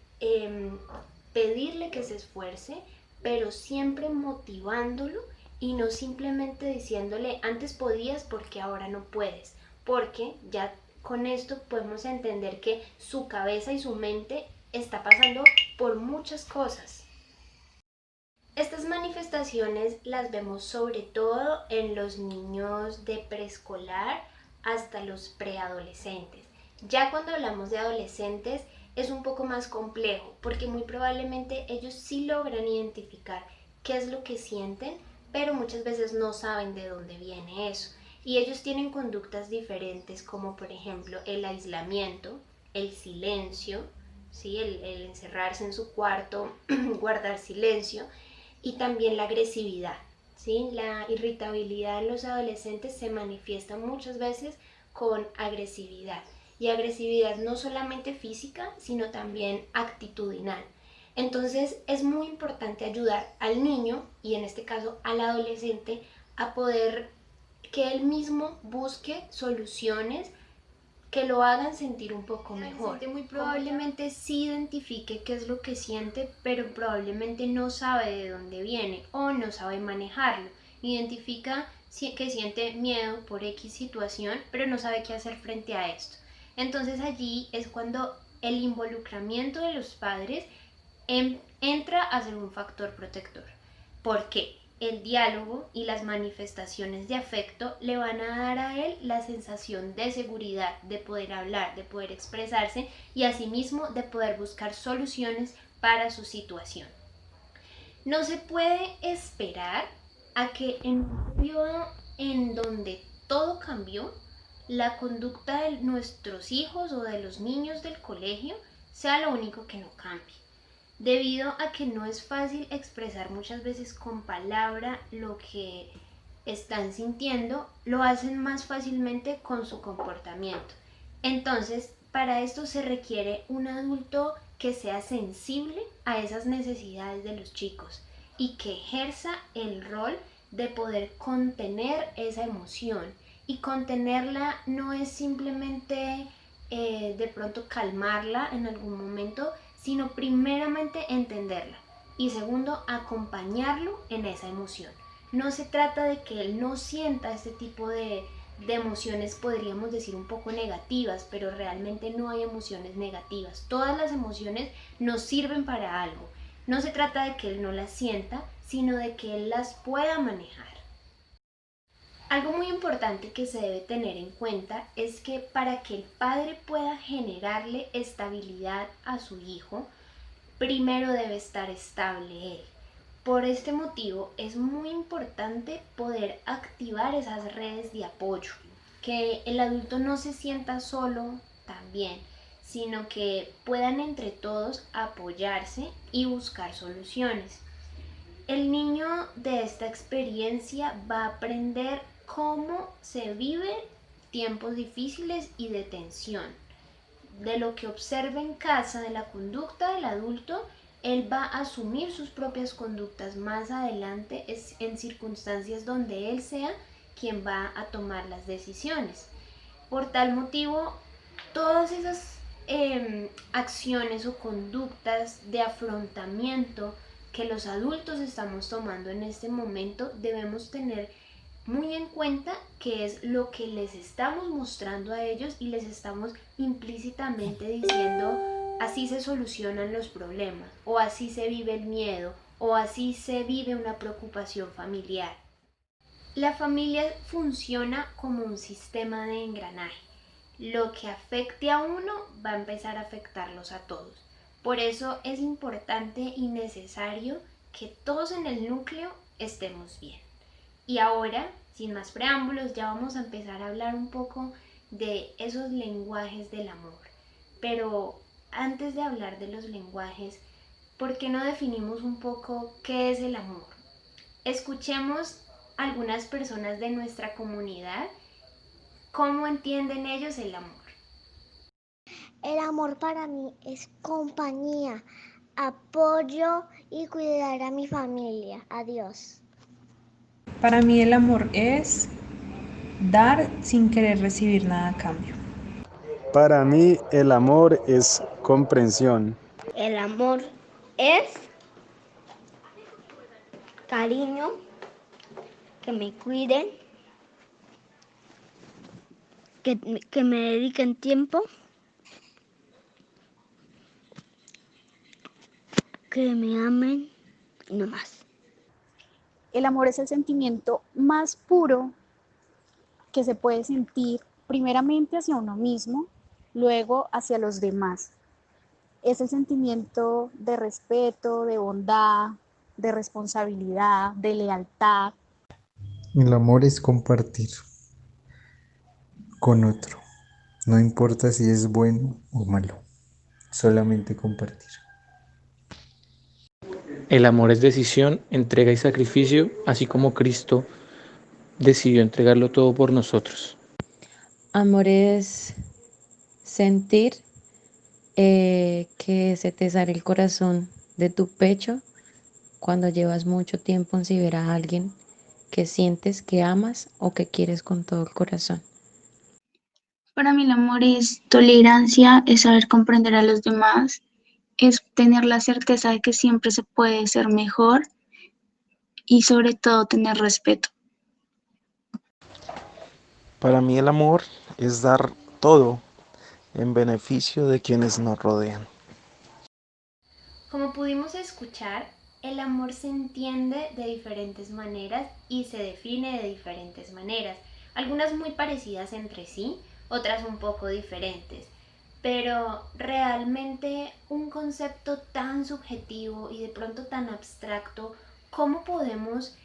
pedirle que se esfuerce, pero siempre motivándolo y no simplemente diciéndole antes podías porque ahora no puedes, porque ya con esto podemos entender que su cabeza y su mente está pasando por muchas cosas. Estas manifestaciones las vemos sobre todo en los niños de preescolar hasta los preadolescentes. Ya cuando hablamos de adolescentes es un poco más complejo porque muy probablemente ellos sí logran identificar qué es lo que sienten, pero muchas veces no saben de dónde viene eso. Y ellos tienen conductas diferentes, como por ejemplo el aislamiento, el silencio, ¿sí? El encerrarse en su cuarto, guardar silencio, y también la agresividad. ¿Sí? La irritabilidad en los adolescentes se manifiesta muchas veces con agresividad. Y agresividad no solamente física, sino también actitudinal. Entonces es muy importante ayudar al niño, y en este caso al adolescente, a poder que él mismo busque soluciones que lo hagan sentir un poco mejor. Muy probablemente sí identifique qué es lo que siente, pero probablemente no sabe de dónde viene o no sabe manejarlo. Identifica que siente miedo por X situación, pero no sabe qué hacer frente a esto. Entonces allí es cuando el involucramiento de los padres entra a ser un factor protector. ¿Por qué? El diálogo y las manifestaciones de afecto le van a dar a él la sensación de seguridad, de poder hablar, de poder expresarse y asimismo de poder buscar soluciones para su situación. No se puede esperar a que en un periodo en donde todo cambió, la conducta de nuestros hijos o de los niños del colegio sea lo único que no cambie. Debido a que no es fácil expresar muchas veces con palabra lo que están sintiendo, lo hacen más fácilmente con su comportamiento. Entonces, para esto se requiere un adulto que sea sensible a esas necesidades de los chicos y que ejerza el rol de poder contener esa emoción. Y contenerla no es simplemente de pronto calmarla en algún momento, sino primeramente entenderla y segundo, acompañarlo en esa emoción. No se trata de que él no sienta este tipo de emociones, podríamos decir un poco negativas, pero realmente no hay emociones negativas. Todas las emociones nos sirven para algo. No se trata de que él no las sienta, sino de que él las pueda manejar. Algo muy importante que se debe tener en cuenta es que para que el padre pueda generarle estabilidad a su hijo, primero debe estar estable él. Por este motivo es muy importante poder activar esas redes de apoyo, que el adulto no se sienta solo también, sino que puedan entre todos apoyarse y buscar soluciones. El niño de esta experiencia va a aprender cómo se viven tiempos difíciles y de tensión. De lo que observa en casa, de la conducta del adulto, él va a asumir sus propias conductas más adelante en circunstancias donde él sea quien va a tomar las decisiones. Por tal motivo, todas esas acciones o conductas de afrontamiento que los adultos estamos tomando en este momento, debemos tener muy en cuenta que es lo que les estamos mostrando a ellos y les estamos implícitamente diciendo: así se solucionan los problemas, o así se vive el miedo, o así se vive una preocupación familiar. La familia funciona como un sistema de engranaje. Lo que afecte a uno va a empezar a afectarlos a todos. Por eso es importante y necesario que todos en el núcleo estemos bien. Y ahora, sin más preámbulos, ya vamos a empezar a hablar un poco de esos lenguajes del amor. Pero antes de hablar de los lenguajes, ¿por qué no definimos un poco qué es el amor? Escuchemos a algunas personas de nuestra comunidad cómo entienden ellos el amor. El amor para mí es compañía, apoyo y cuidar a mi familia. Adiós. Para mí el amor es dar sin querer recibir nada a cambio. Para mí el amor es comprensión. El amor es cariño, que me cuiden, que me dediquen tiempo, que me amen y no más. El amor es el sentimiento más puro que se puede sentir primeramente hacia uno mismo, luego hacia los demás. Es el sentimiento de respeto, de bondad, de responsabilidad, de lealtad, El amor es compartir con otro. No importa si es bueno o malo, solamente compartir. El amor es decisión, entrega y sacrificio, así como Cristo decidió entregarlo todo por nosotros. Amor es sentir que se te sale el corazón de tu pecho cuando llevas mucho tiempo sin ver a alguien que sientes que amas o que quieres con todo el corazón. Para mí el amor es tolerancia, es saber comprender a los demás, es tener la certeza de que siempre se puede ser mejor y sobre todo tener respeto. Para mí el amor es dar todo en beneficio de quienes nos rodean. Como pudimos escuchar, el amor se entiende de diferentes maneras y se define de diferentes maneras, algunas muy parecidas entre sí, otras un poco diferentes, pero realmente un concepto tan subjetivo y de pronto tan abstracto, ¿cómo podemos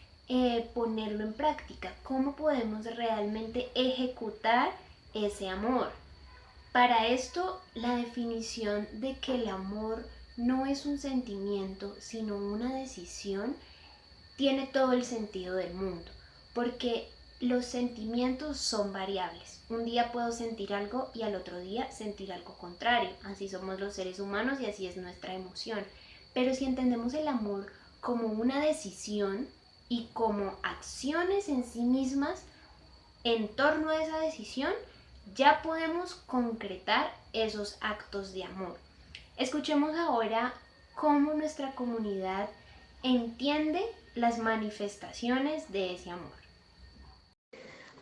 ponerlo en práctica? ¿Cómo podemos realmente ejecutar ese amor? Para esto, la definición de que el amor no es un sentimiento, sino una decisión, tiene todo el sentido del mundo, porque los sentimientos son variables. Un día puedo sentir algo y al otro día sentir algo contrario. Así somos los seres humanos y así es nuestra emoción. Pero si entendemos el amor como una decisión y como acciones en sí mismas en torno a esa decisión, ya podemos concretar esos actos de amor. Escuchemos ahora cómo nuestra comunidad entiende las manifestaciones de ese amor.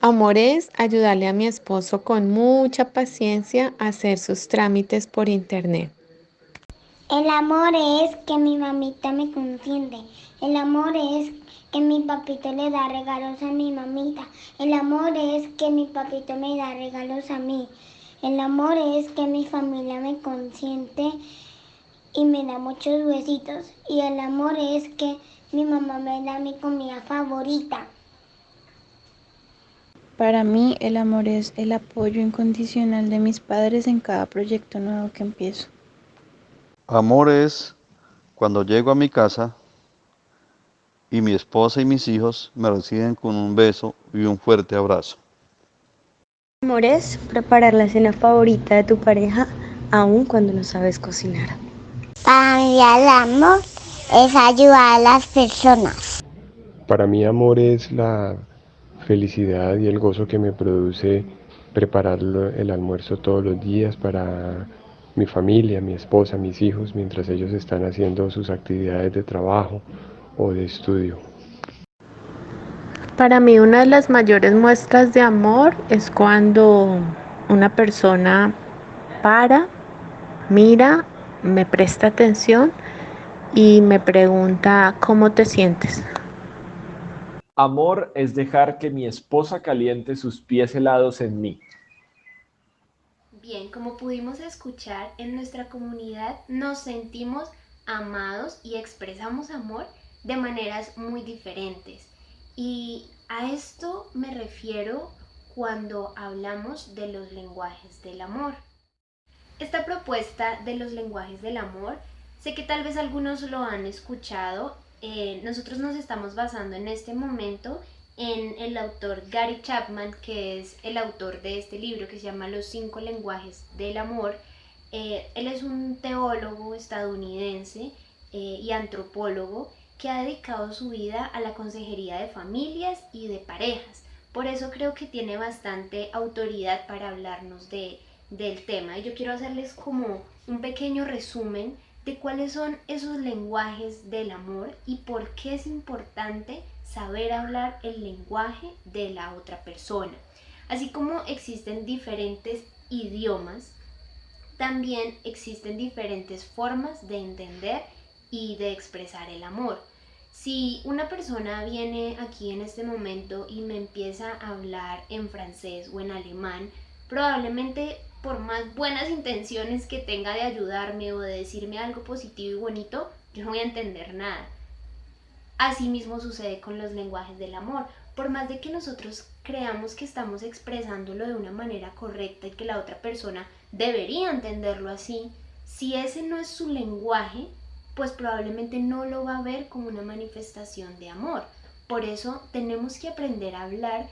Amor es ayudarle a mi esposo con mucha paciencia a hacer sus trámites por internet. El amor es que mi mamita me consiente. El amor es que mi papito le da regalos a mi mamita. El amor es que mi papito me da regalos a mí. El amor es que mi familia me consiente y me da muchos besitos. Y el amor es que mi mamá me da mi comida favorita. Para mí el amor es el apoyo incondicional de mis padres en cada proyecto nuevo que empiezo. Amor es cuando llego a mi casa y mi esposa y mis hijos me reciben con un beso y un fuerte abrazo. Amor es preparar la cena favorita de tu pareja aun cuando no sabes cocinar. Para mí el amor es ayudar a las personas. Para mí amor es la felicidad y el gozo que me produce preparar el almuerzo todos los días para mi familia, mi esposa, mis hijos, mientras ellos están haciendo sus actividades de trabajo o de estudio. Para mí una de las mayores muestras de amor es cuando una persona para, mira, me presta atención y me pregunta ¿cómo te sientes? Amor es dejar que mi esposa caliente sus pies helados en mí. Bien, como pudimos escuchar, en nuestra comunidad nos sentimos amados y expresamos amor de maneras muy diferentes. Y a esto me refiero cuando hablamos de los lenguajes del amor. Esta propuesta de los lenguajes del amor, sé que tal vez algunos lo han escuchado. Nosotros nos estamos basando en este momento en el autor Gary Chapman, que es el autor de este libro que se llama Los 5 lenguajes del amor. Él es un teólogo estadounidense y antropólogo que ha dedicado su vida a la consejería de familias y de parejas. Por eso creo que tiene bastante autoridad para hablarnos del tema. Y yo quiero hacerles como un pequeño resumen de cuáles son esos lenguajes del amor y por qué es importante saber hablar el lenguaje de la otra persona. Así como existen diferentes idiomas, también existen diferentes formas de entender y de expresar el amor. Si una persona viene aquí en este momento y me empieza a hablar en francés o en alemán, probablemente por más buenas intenciones que tenga de ayudarme o de decirme algo positivo y bonito, yo no voy a entender nada. Asimismo sucede con los lenguajes del amor. por más de que nosotros creamos que estamos expresándolo de una manera correcta y que la otra persona debería entenderlo así, si ese no es su lenguaje, pues probablemente no lo va a ver como una manifestación de amor. Por eso tenemos que aprender a hablar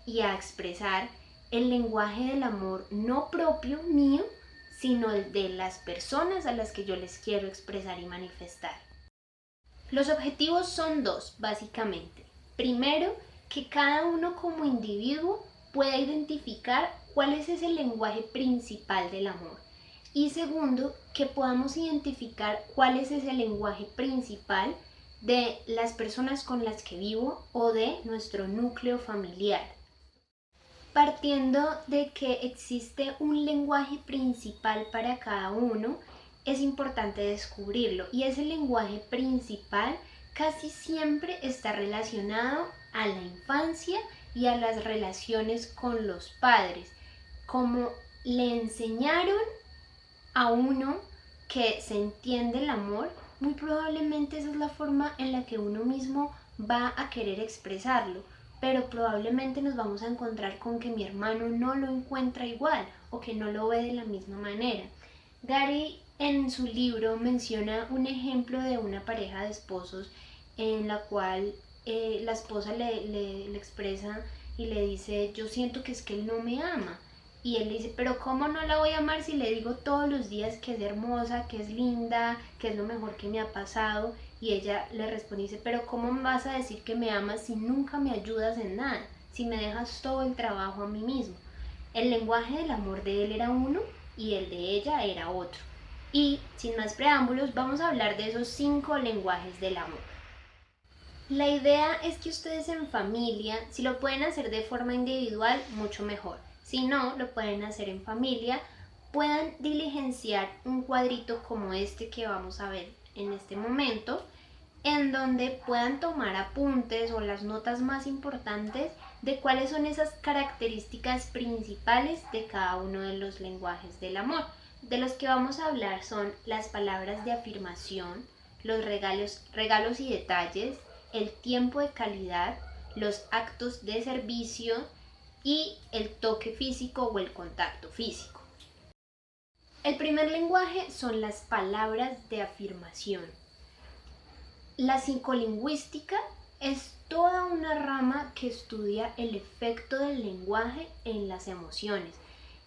y a expresar el lenguaje del amor no propio mío, sino el de las personas a las que yo les quiero expresar y manifestar. Los objetivos son dos, básicamente. Primero, que cada uno como individuo pueda identificar cuál es ese lenguaje principal del amor. Y segundo, que podamos identificar cuál es ese lenguaje principal de las personas con las que vivo o de nuestro núcleo familiar. Partiendo de que existe un lenguaje principal para cada uno, es importante descubrirlo, y ese lenguaje principal casi siempre está relacionado a la infancia y a las relaciones con los padres. Como le enseñaron a uno que se entiende el amor, muy probablemente esa es la forma en la que uno mismo va a querer expresarlo, pero probablemente nos vamos a encontrar con que mi hermano no lo encuentra igual o que no lo ve de la misma manera. Gary en su libro menciona un ejemplo de una pareja de esposos en la cual la esposa le expresa y le dice: yo siento que es que él no me ama. Y él le dice: pero ¿cómo no la voy a amar si le digo todos los días que es hermosa, que es linda, que es lo mejor que me ha pasado? Y ella le responde y dice: pero ¿cómo me vas a decir que me amas si nunca me ayudas en nada? Si me dejas todo el trabajo a mí mismo. El lenguaje del amor de él era uno y el de ella era otro. Y sin más preámbulos, vamos a hablar de esos 5 lenguajes del amor. La idea es que ustedes en familia, si lo pueden hacer de forma individual, mucho mejor. Si no, lo pueden hacer en familia, puedan diligenciar un cuadrito como este que vamos a ver en este momento, en donde puedan tomar apuntes o las notas más importantes de cuáles son esas características principales de cada uno de los lenguajes del amor. De los que vamos a hablar son las palabras de afirmación, los regalos y detalles, el tiempo de calidad, los actos de servicio y el toque físico o el contacto físico. El primer lenguaje son las palabras de afirmación. La psicolingüística es toda una rama que estudia el efecto del lenguaje en las emociones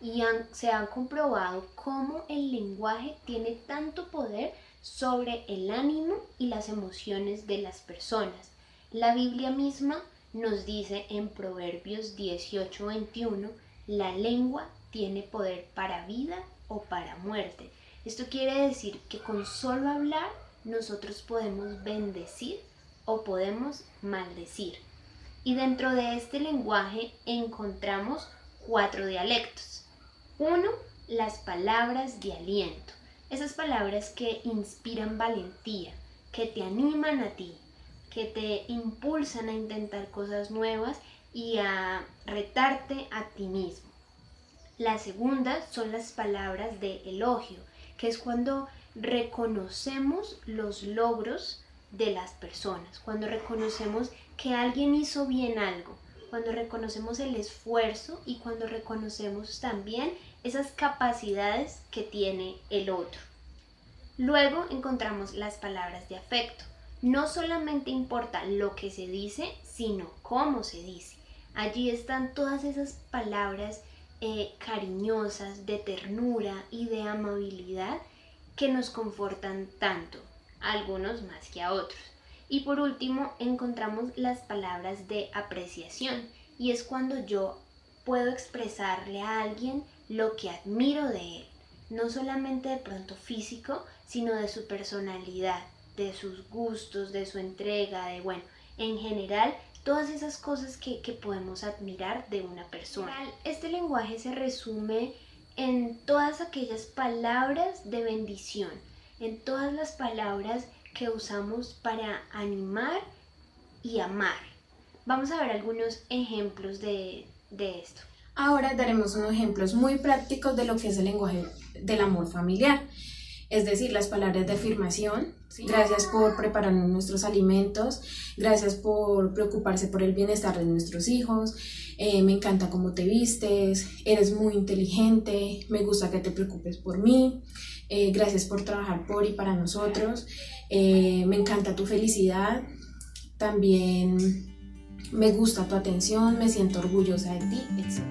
y se ha comprobado cómo el lenguaje tiene tanto poder sobre el ánimo y las emociones de las personas. La Biblia misma nos dice en Proverbios 18:21, la lengua tiene poder para vida o para muerte. Esto quiere decir que con solo hablar nosotros podemos bendecir o podemos maldecir. Y dentro de este lenguaje encontramos 4 dialectos. 1, las palabras de aliento. Esas palabras que inspiran valentía, que te animan a ti, que te impulsan a intentar cosas nuevas y a retarte a ti mismo. La segunda son las palabras de elogio, que es cuando reconocemos los logros de las personas, cuando reconocemos que alguien hizo bien algo, cuando reconocemos el esfuerzo y cuando reconocemos también esas capacidades que tiene el otro. Luego encontramos las palabras de afecto. No solamente importa lo que se dice, sino cómo se dice. Allí están todas esas palabras cariñosas, de ternura y de amabilidad que nos confortan tanto, a algunos más que a otros. Y por último encontramos las palabras de apreciación, y es cuando yo puedo expresarle a alguien lo que admiro de él, no solamente de pronto físico, sino de su personalidad, de sus gustos, de su entrega, en general, todas esas cosas que podemos admirar de una persona. Este lenguaje se resume en todas aquellas palabras de bendición, en todas las palabras que usamos para animar y amar. Vamos a ver algunos ejemplos de esto. Ahora daremos unos ejemplos muy prácticos de lo que es el lenguaje del amor familiar. Es decir, las palabras de afirmación. Gracias por prepararnos nuestros alimentos, gracias por preocuparse por el bienestar de nuestros hijos, me encanta cómo te vistes, eres muy inteligente, me gusta que te preocupes por mí, gracias por trabajar por y para nosotros, me encanta tu felicidad, también me gusta tu atención, me siento orgullosa de ti, etc.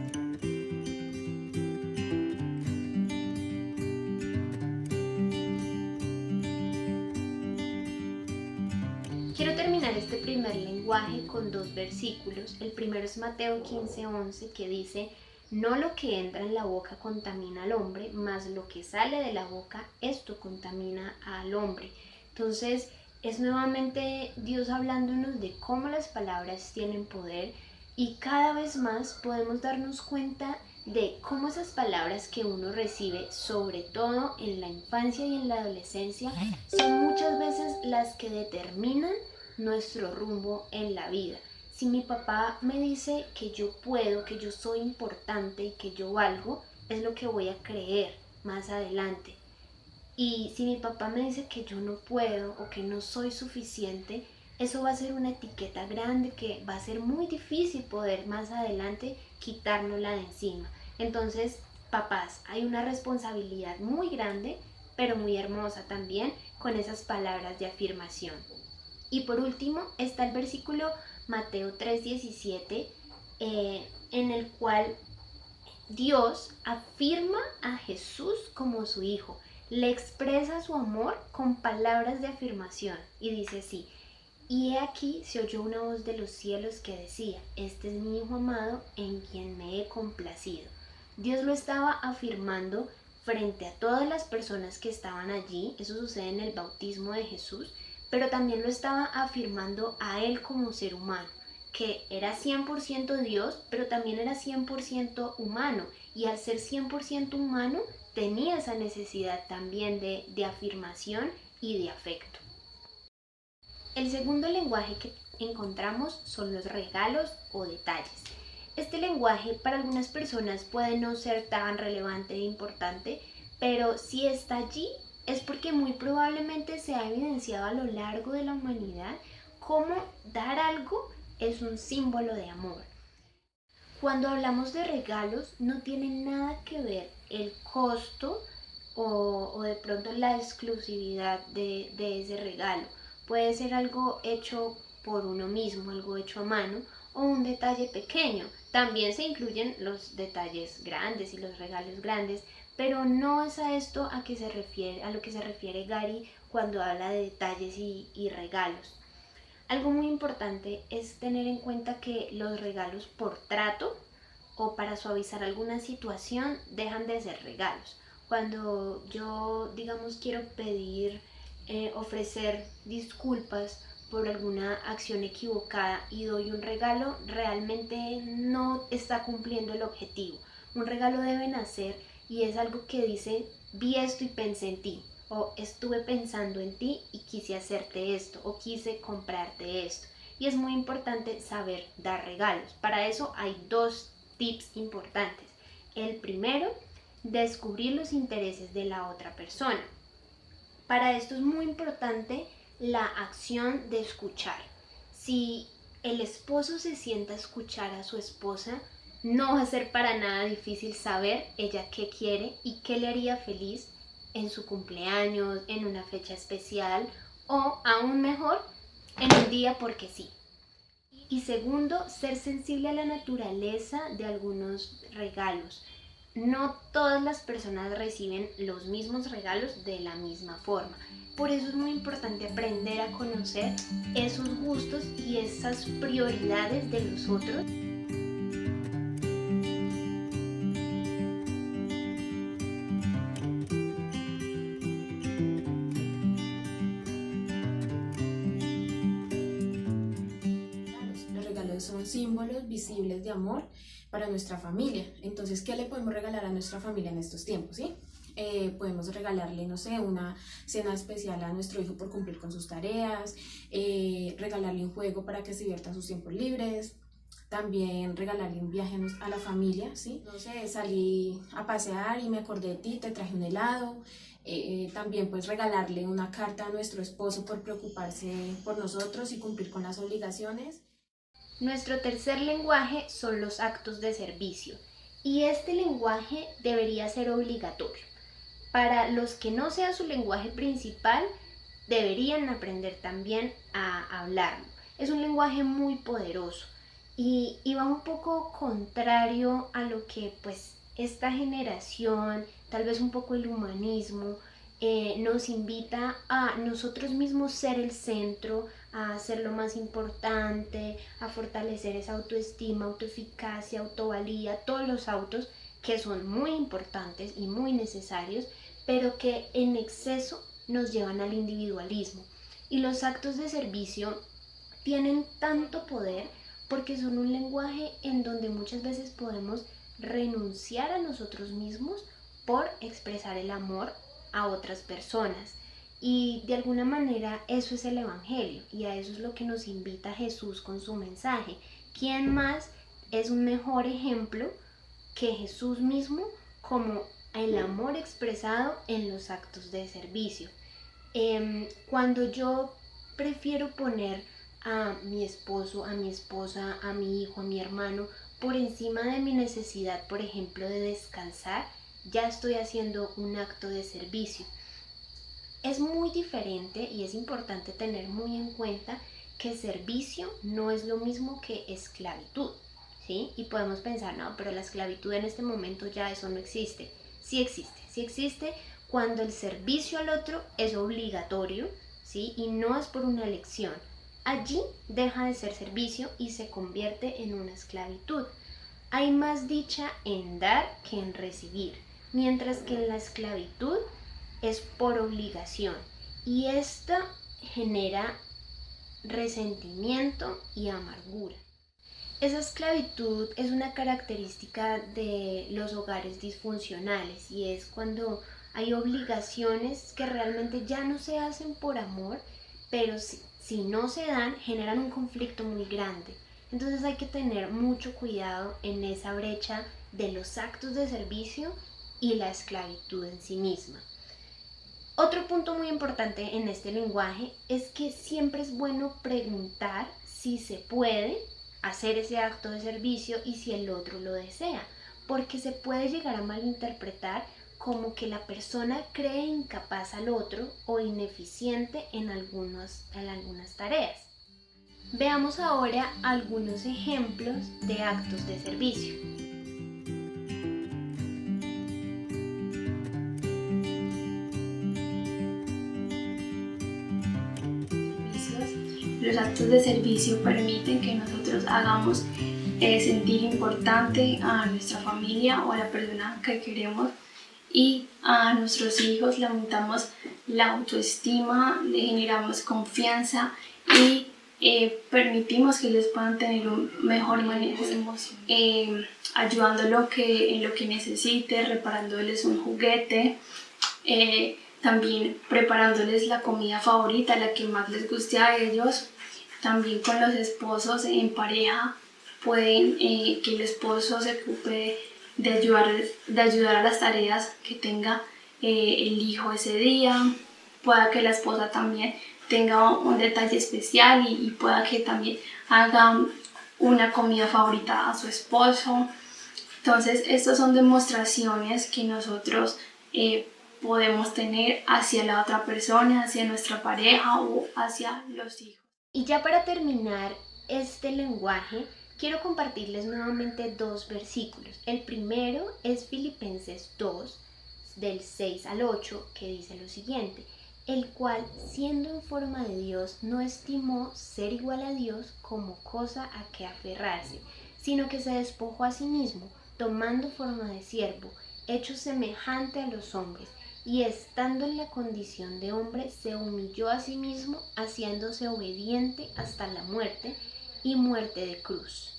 Quiero terminar este primer lenguaje con 2 versículos. El primero es Mateo 15:11, que dice: no lo que entra en la boca contamina al hombre, mas lo que sale de la boca, esto contamina al hombre. Entonces es nuevamente Dios hablándonos de cómo las palabras tienen poder, y cada vez más podemos darnos cuenta de cómo esas palabras que uno recibe, sobre todo en la infancia y en la adolescencia, son muchas veces las que determinan nuestro rumbo en la vida. Si mi papá me dice que yo puedo, que yo soy importante y que yo valgo, es lo que voy a creer más adelante. Y si mi papá me dice que yo no puedo o que no soy suficiente, eso va a ser una etiqueta grande que va a ser muy difícil poder más adelante quitárnosla de encima. Entonces, papás, hay una responsabilidad muy grande, pero muy hermosa también, con esas palabras de afirmación. Y por último está el versículo Mateo 3:17, en el cual Dios afirma a Jesús como su hijo, le expresa su amor con palabras de afirmación y dice así: y he aquí se oyó una voz de los cielos que decía: este es mi hijo amado en quien me he complacido. Dios lo estaba afirmando frente a todas las personas que estaban allí. Eso sucede en el bautismo de Jesús, pero también lo estaba afirmando a él como ser humano, que era 100% Dios, pero también era 100% humano, y al ser 100% humano tenía esa necesidad también de afirmación y de afecto. El segundo lenguaje que encontramos son los regalos o detalles. Este lenguaje para algunas personas puede no ser tan relevante e importante, pero si está allí es porque muy probablemente se ha evidenciado a lo largo de la humanidad cómo dar algo es un símbolo de amor. Cuando hablamos de regalos, no tiene nada que ver el costo o de pronto la exclusividad de ese regalo. Puede ser algo hecho por uno mismo, algo hecho a mano, o un detalle pequeño. También se incluyen los detalles grandes y los regalos grandes, pero no es a esto a lo que se refiere Gary cuando habla de detalles y regalos. Algo muy importante es tener en cuenta que los regalos por trato o para suavizar alguna situación dejan de ser regalos. Cuando yo, digamos, quiero pedir, ofrecer disculpas por alguna acción equivocada y doy un regalo, realmente no está cumpliendo el objetivo. Un regalo debe nacer y es algo que dice: vi esto y pensé en ti, o estuve pensando en ti y quise hacerte esto, o quise comprarte esto. Y es muy importante saber dar regalos. Para eso hay 2 tips importantes. El primero, descubrir los intereses de la otra persona. Para esto es muy importante la acción de escuchar. Si el esposo se sienta a escuchar a su esposa, no va a ser para nada difícil saber ella qué quiere y qué le haría feliz en su cumpleaños, en una fecha especial, o aún mejor, en un día porque sí. Y segundo, ser sensible a la naturaleza de algunos regalos. No todas las personas reciben los mismos regalos de la misma forma. Por eso es muy importante aprender a conocer esos gustos y esas prioridades de los otros. Los regalos son símbolos visibles de amor para nuestra familia. Entonces, ¿qué le podemos regalar a nuestra familia en estos tiempos? ¿Sí? Podemos regalarle, no sé, una cena especial a nuestro hijo por cumplir con sus tareas, regalarle un juego para que se divierta en sus tiempos libres, también regalarle un viaje a la familia, ¿sí? No sé, salí a pasear y me acordé de ti, te traje un helado. También pues regalarle una carta a nuestro esposo por preocuparse por nosotros y cumplir con las obligaciones. Nuestro tercer lenguaje son los actos de servicio, y este lenguaje debería ser obligatorio. Para los que no sea su lenguaje principal, deberían aprender también a hablarlo. Es un lenguaje muy poderoso y va un poco contrario a lo que pues esta generación, tal vez un poco el humanismo, nos invita a nosotros mismos ser el centro, a ser lo más importante, a fortalecer esa autoestima, autoeficacia, autovalía, todos los autos que son muy importantes y muy necesarios, pero que en exceso nos llevan al individualismo. Y los actos de servicio tienen tanto poder porque son un lenguaje en donde muchas veces podemos renunciar a nosotros mismos por expresar el amor a otras personas. Y de alguna manera eso es el Evangelio, y a eso es lo que nos invita Jesús con su mensaje. ¿Quién más es un mejor ejemplo que Jesús mismo como el amor expresado en los actos de servicio? Cuando yo prefiero poner a mi esposo, a mi esposa, a mi hijo, a mi hermano por encima de mi necesidad, por ejemplo, de descansar, ya estoy haciendo un acto de servicio. Es muy diferente y es importante tener muy en cuenta que servicio no es lo mismo que esclavitud, ¿sí? Y podemos pensar, no, pero la esclavitud en este momento ya eso no existe. Sí existe cuando el servicio al otro es obligatorio, ¿sí? Y no es por una elección. Allí deja de ser servicio y se convierte en una esclavitud. Hay más dicha en dar que en recibir, mientras que en la esclavitud es por obligación, y esta genera resentimiento y amargura. Esa esclavitud es una característica de los hogares disfuncionales, y es cuando hay obligaciones que realmente ya no se hacen por amor, pero si no se dan, generan un conflicto muy grande. Entonces hay que tener mucho cuidado en esa brecha de los actos de servicio y la esclavitud en sí misma. Otro punto muy importante en este lenguaje es que siempre es bueno preguntar si se puede hacer ese acto de servicio y si el otro lo desea, porque se puede llegar a malinterpretar como que la persona cree incapaz al otro o ineficiente en algunas tareas. Veamos ahora algunos ejemplos de actos de servicio. Los actos de servicio permiten que nosotros hagamos sentir importante a nuestra familia o a la persona que queremos, y a nuestros hijos le aumentamos la autoestima, le generamos confianza y permitimos que ellos puedan tener un mejor manejo emocional, ayudándolo en lo que necesite, reparándoles un juguete, también preparándoles la comida favorita, la que más les guste a ellos. También con los esposos en pareja pueden que el esposo se ocupe de ayudar a las tareas que tenga el hijo ese día. Pueda que la esposa también tenga un detalle especial y pueda que también haga una comida favorita a su esposo. Entonces, estas son demostraciones que nosotros podemos tener hacia la otra persona, hacia nuestra pareja o hacia los hijos. Y ya para terminar este lenguaje, quiero compartirles nuevamente dos versículos. El primero es Filipenses 2, del 6 al 8, que dice lo siguiente: el cual, siendo en forma de Dios, no estimó ser igual a Dios como cosa a que aferrarse, sino que se despojó a sí mismo, tomando forma de siervo, hecho semejante a los hombres, y estando en la condición de hombre, se humilló a sí mismo, haciéndose obediente hasta la muerte, y muerte de cruz.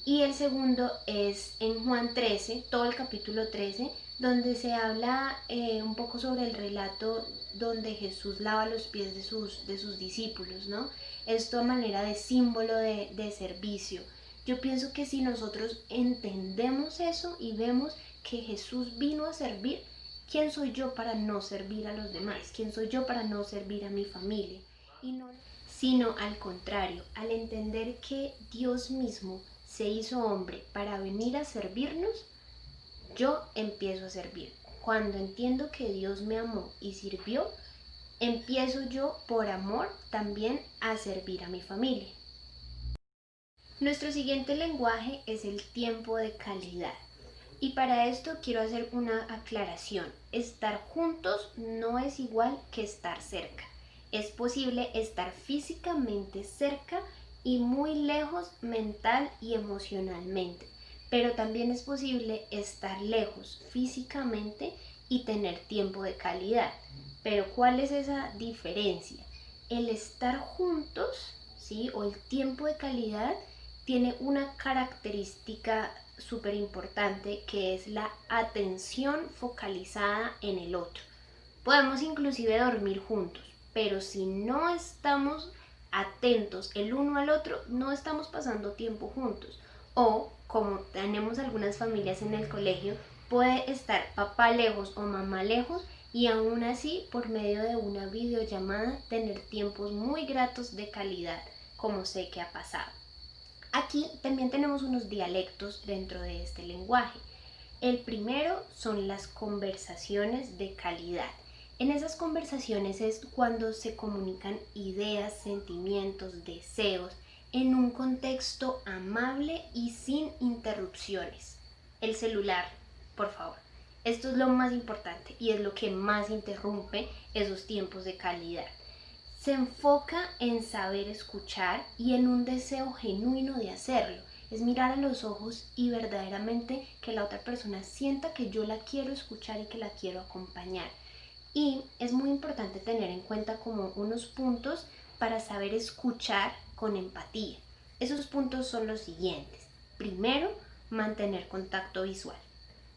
Y el segundo es en Juan 13, todo el capítulo 13, donde se habla un poco sobre el relato donde Jesús lava los pies de sus discípulos, ¿no? Esto a manera de símbolo de servicio. Yo pienso que si nosotros entendemos eso y vemos que Jesús vino a servir, ¿quién soy yo para no servir a los demás? ¿Quién soy yo para no servir a mi familia? Sino al contrario, al entender que Dios mismo se hizo hombre para venir a servirnos, yo empiezo a servir. Cuando entiendo que Dios me amó y sirvió, empiezo yo por amor también a servir a mi familia. Nuestro siguiente lenguaje es el tiempo de calidad. Y para esto quiero hacer una aclaración. Estar juntos no es igual que estar cerca. Es posible estar físicamente cerca y muy lejos mental y emocionalmente. Pero también es posible estar lejos físicamente y tener tiempo de calidad. Pero ¿cuál es esa diferencia? El estar juntos, ¿sí? O el tiempo de calidad tiene una característica súper importante, que es la atención focalizada en el otro. Podemos inclusive dormir juntos, pero si no estamos atentos el uno al otro, no estamos pasando tiempo juntos. O, como tenemos algunas familias en el colegio, puede estar papá lejos o mamá lejos y aún así, por medio de una videollamada, tener tiempos muy gratos de calidad, como sé que ha pasado. Aquí también tenemos unos dialectos dentro de este lenguaje. El primero son las conversaciones de calidad. En esas conversaciones es cuando se comunican ideas, sentimientos, deseos, en un contexto amable y sin interrupciones. El celular, por favor. Esto es lo más importante y es lo que más interrumpe esos tiempos de calidad. Se enfoca en saber escuchar y en un deseo genuino de hacerlo. Es mirar a los ojos y verdaderamente que la otra persona sienta que yo la quiero escuchar y que la quiero acompañar. Y es muy importante tener en cuenta como unos puntos para saber escuchar con empatía. Esos puntos son los siguientes. Primero, mantener contacto visual.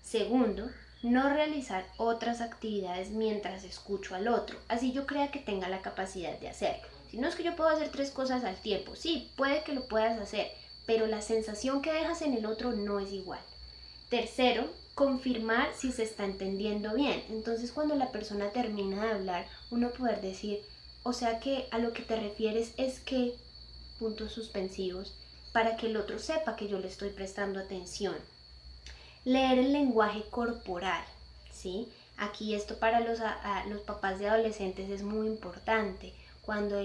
Segundo, no realizar otras actividades mientras escucho al otro, así yo crea que tenga la capacidad de hacerlo. Si no es que yo puedo hacer 3 cosas al tiempo, sí, puede que lo puedas hacer, pero la sensación que dejas en el otro no es igual. Tercero, confirmar si se está entendiendo bien. Entonces, cuando la persona termina de hablar, uno poder decir, o sea que a lo que te refieres es que, puntos suspensivos, para que el otro sepa que yo le estoy prestando atención. Leer el lenguaje corporal, ¿sí? Aquí esto para los papás de adolescentes es muy importante. Cuando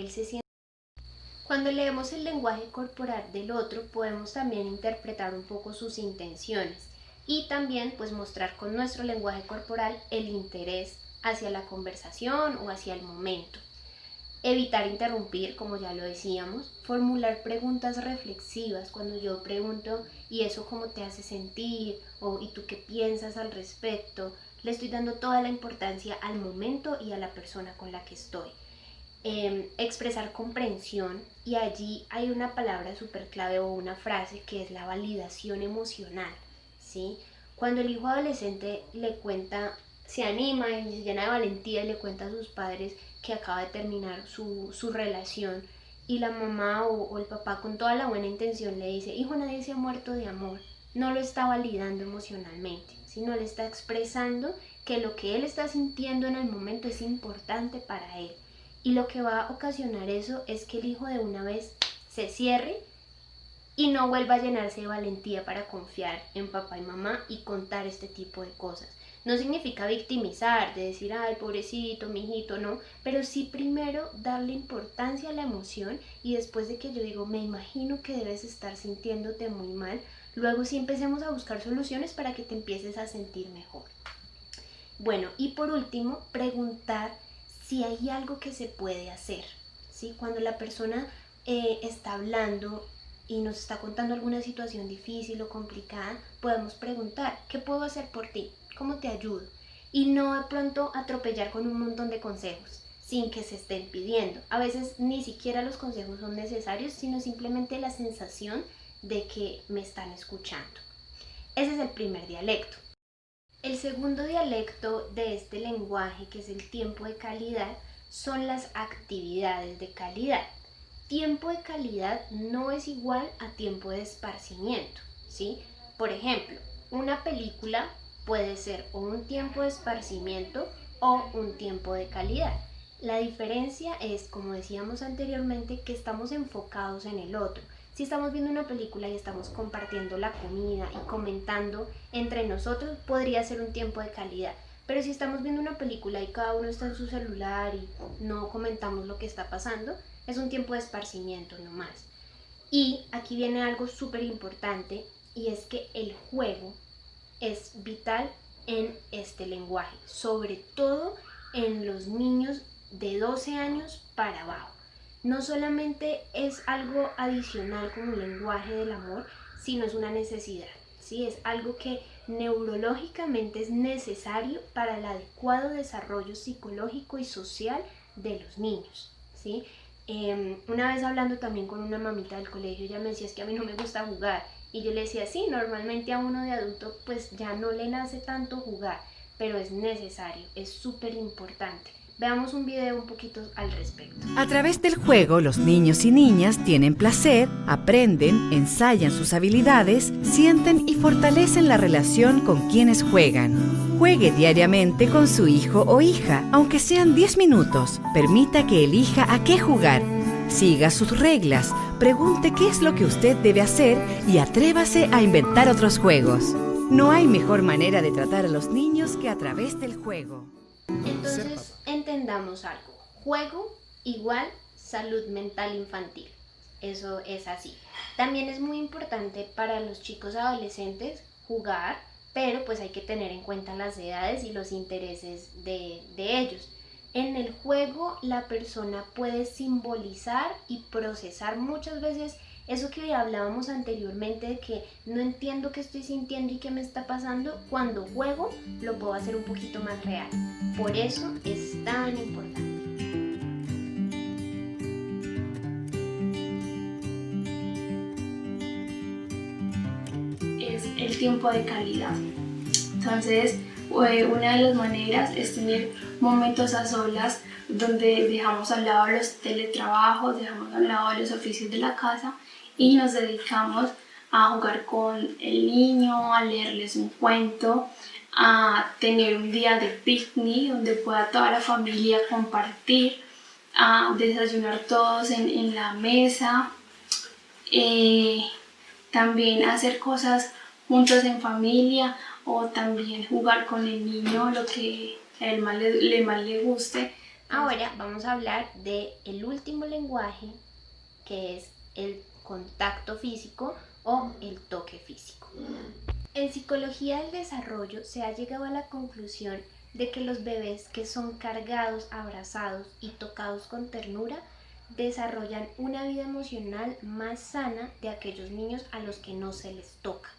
leemos el lenguaje corporal del otro, podemos también interpretar un poco sus intenciones y también pues mostrar con nuestro lenguaje corporal el interés hacia la conversación o hacia el momento. Evitar interrumpir, como ya lo decíamos, formular preguntas reflexivas cuando yo pregunto ¿y eso cómo te hace sentir? O ¿y tú qué piensas al respecto? Le estoy dando toda la importancia al momento y a la persona con la que estoy. Expresar comprensión, y allí hay una palabra súper clave o una frase que es la validación emocional, ¿sí? Cuando el hijo adolescente le cuenta, se anima y se llena de valentía y le cuenta a sus padres que acaba de terminar su relación y la mamá o el papá con toda la buena intención le dice, hijo, nadie se ha muerto de amor, no lo está validando emocionalmente, sino le está expresando que lo que él está sintiendo en el momento es importante para él. Y lo que va a ocasionar eso es que el hijo de una vez se cierre y no vuelva a llenarse de valentía para confiar en papá y mamá y contar este tipo de cosas. No significa victimizar, de decir, ay, pobrecito, mijito, no, pero sí primero darle importancia a la emoción y después de que yo digo, me imagino que debes estar sintiéndote muy mal, luego sí empecemos a buscar soluciones para que te empieces a sentir mejor. Bueno, y por último, preguntar si hay algo que se puede hacer, ¿sí? Cuando la persona está hablando y nos está contando alguna situación difícil o complicada, podemos preguntar, ¿qué puedo hacer por ti? ¿Cómo te ayudo? Y no de pronto atropellar con un montón de consejos sin que se estén pidiendo. A veces ni siquiera los consejos son necesarios, sino simplemente la sensación de que me están escuchando. Ese es el primer dialecto. El segundo dialecto de este lenguaje, que es el tiempo de calidad, son las actividades de calidad. tiempo de calidad no es igual a tiempo de esparcimiento, ¿sí? Por ejemplo, una película puede ser o un tiempo de esparcimiento o un tiempo de calidad. La diferencia es, como decíamos anteriormente, que estamos enfocados en el otro. Si estamos viendo una película y estamos compartiendo la comida y comentando entre nosotros, podría ser un tiempo de calidad. Pero si estamos viendo una película y cada uno está en su celular y no comentamos lo que está pasando, es un tiempo de esparcimiento nomás. Y aquí viene algo súper importante, y es que el juego es vital en este lenguaje, sobre todo en los niños de 12 años para abajo. No solamente es algo adicional como un lenguaje del amor, sino es una necesidad, ¿sí? Es algo que neurológicamente es necesario para el adecuado desarrollo psicológico y social de los niños, ¿sí? Una vez hablando también con una mamita del colegio, ella me decía, es que a mí no me gusta jugar. Y yo le decía, sí, normalmente a uno de adulto pues ya no le nace tanto jugar, pero es necesario, es súper importante. Veamos un video un poquito al respecto. A través del juego, los niños y niñas tienen placer, aprenden, ensayan sus habilidades, sienten y fortalecen la relación con quienes juegan. Juegue diariamente con su hijo o hija, aunque sean 10 minutos. Permita que elija a qué jugar. Siga sus reglas, pregunte qué es lo que usted debe hacer y atrévase a inventar otros juegos. No hay mejor manera de tratar a los niños que a través del juego. Entonces, entendamos algo. Juego igual salud mental infantil. Eso es así. También es muy importante para los chicos adolescentes jugar, pero pues hay que tener en cuenta las edades y los intereses de ellos. En el juego la persona puede simbolizar y procesar muchas veces eso que hablábamos anteriormente de que no entiendo qué estoy sintiendo y qué me está pasando. Cuando juego lo puedo hacer un poquito más real. Por eso es tan importante. Es el tiempo de calidad. Entonces, una de las maneras es tener momentos a solas donde dejamos a un lado los teletrabajos, dejamos a un lado los oficios de la casa y nos dedicamos a jugar con el niño, a leerles un cuento, a tener un día de picnic donde pueda toda la familia compartir, a desayunar todos en la mesa, también hacer cosas juntos en familia o también jugar con el niño lo que a él más le guste. Ahora vamos a hablar del último lenguaje, que es el contacto físico o el toque físico. En psicología del desarrollo se ha llegado a la conclusión de que los bebés que son cargados, abrazados y tocados con ternura desarrollan una vida emocional más sana de aquellos niños a los que no se les toca.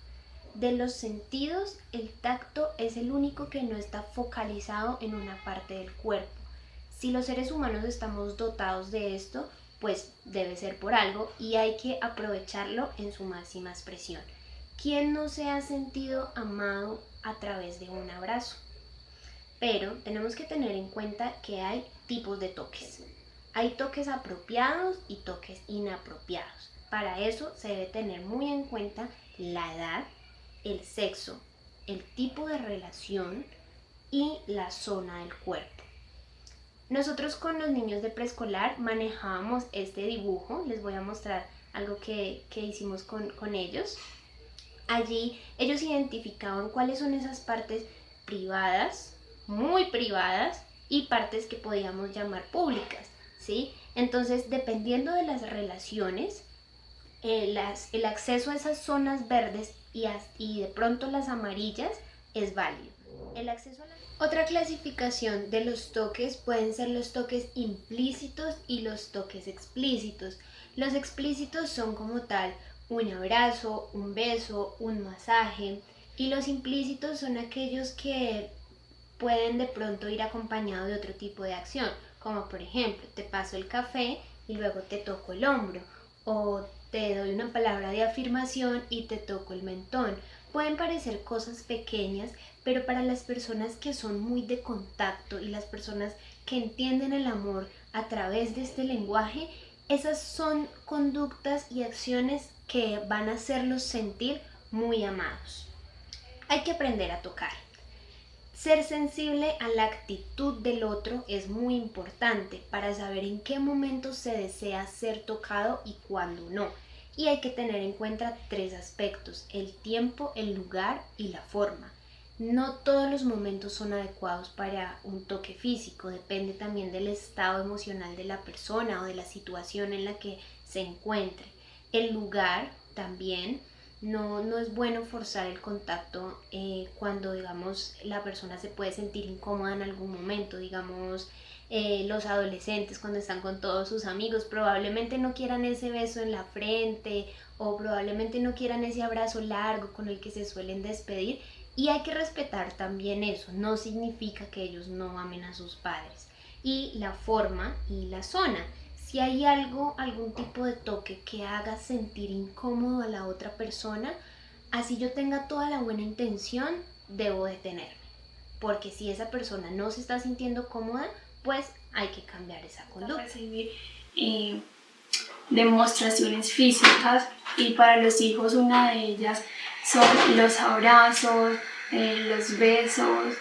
De los sentidos, el tacto es el único que no está focalizado en una parte del cuerpo. Si los seres humanos estamos dotados de esto, pues debe ser por algo y hay que aprovecharlo en su máxima expresión. ¿Quién no se ha sentido amado a través de un abrazo? Pero tenemos que tener en cuenta que hay tipos de toques. Hay toques apropiados y toques inapropiados. Para eso se debe tener muy en cuenta la edad, el sexo, el tipo de relación y la zona del cuerpo. Nosotros con los niños de preescolar manejábamos este dibujo. Les voy a mostrar algo que hicimos con ellos. Allí ellos identificaban cuáles son esas partes privadas, muy privadas, y partes que podíamos llamar públicas, ¿sí? Entonces, dependiendo de las relaciones, el acceso a esas zonas verdes y de pronto las amarillas es válido. El acceso a Otra clasificación de los toques pueden ser los toques implícitos y los toques explícitos. Los explícitos son como tal un abrazo, un beso, un masaje, y los implícitos son aquellos que pueden de pronto ir acompañados de otro tipo de acción, como por ejemplo, te paso el café y luego te toco el hombro, o te doy una palabra de afirmación y te toco el mentón. Pueden parecer cosas pequeñas, pero para las personas que son muy de contacto y las personas que entienden el amor a través de este lenguaje, Esas son conductas y acciones que van a hacerlos sentir muy amados. Hay que aprender a tocar. Ser sensible a la actitud del otro es muy importante para saber en qué momento se desea ser tocado y cuándo no. Y hay que tener en cuenta 3 aspectos: el tiempo, el lugar y la forma. No todos los momentos son adecuados para un toque físico, depende también del estado emocional de la persona o de la situación en la que se encuentre. El lugar también. No es bueno forzar el contacto cuando, digamos, la persona se puede sentir incómoda en algún momento. Digamos, los adolescentes cuando están con todos sus amigos probablemente no quieran ese beso en la frente o probablemente no quieran ese abrazo largo con el que se suelen despedir, y hay que respetar también eso. No significa que ellos no amen a sus padres. Y la forma y la zona. Si hay algún tipo de toque que haga sentir incómodo a la otra persona, así yo tenga toda la buena intención, debo detenerme. Porque si esa persona no se está sintiendo cómoda, pues hay que cambiar esa conducta. Recibir demostraciones físicas, y para los hijos una de ellas son los abrazos, los besos,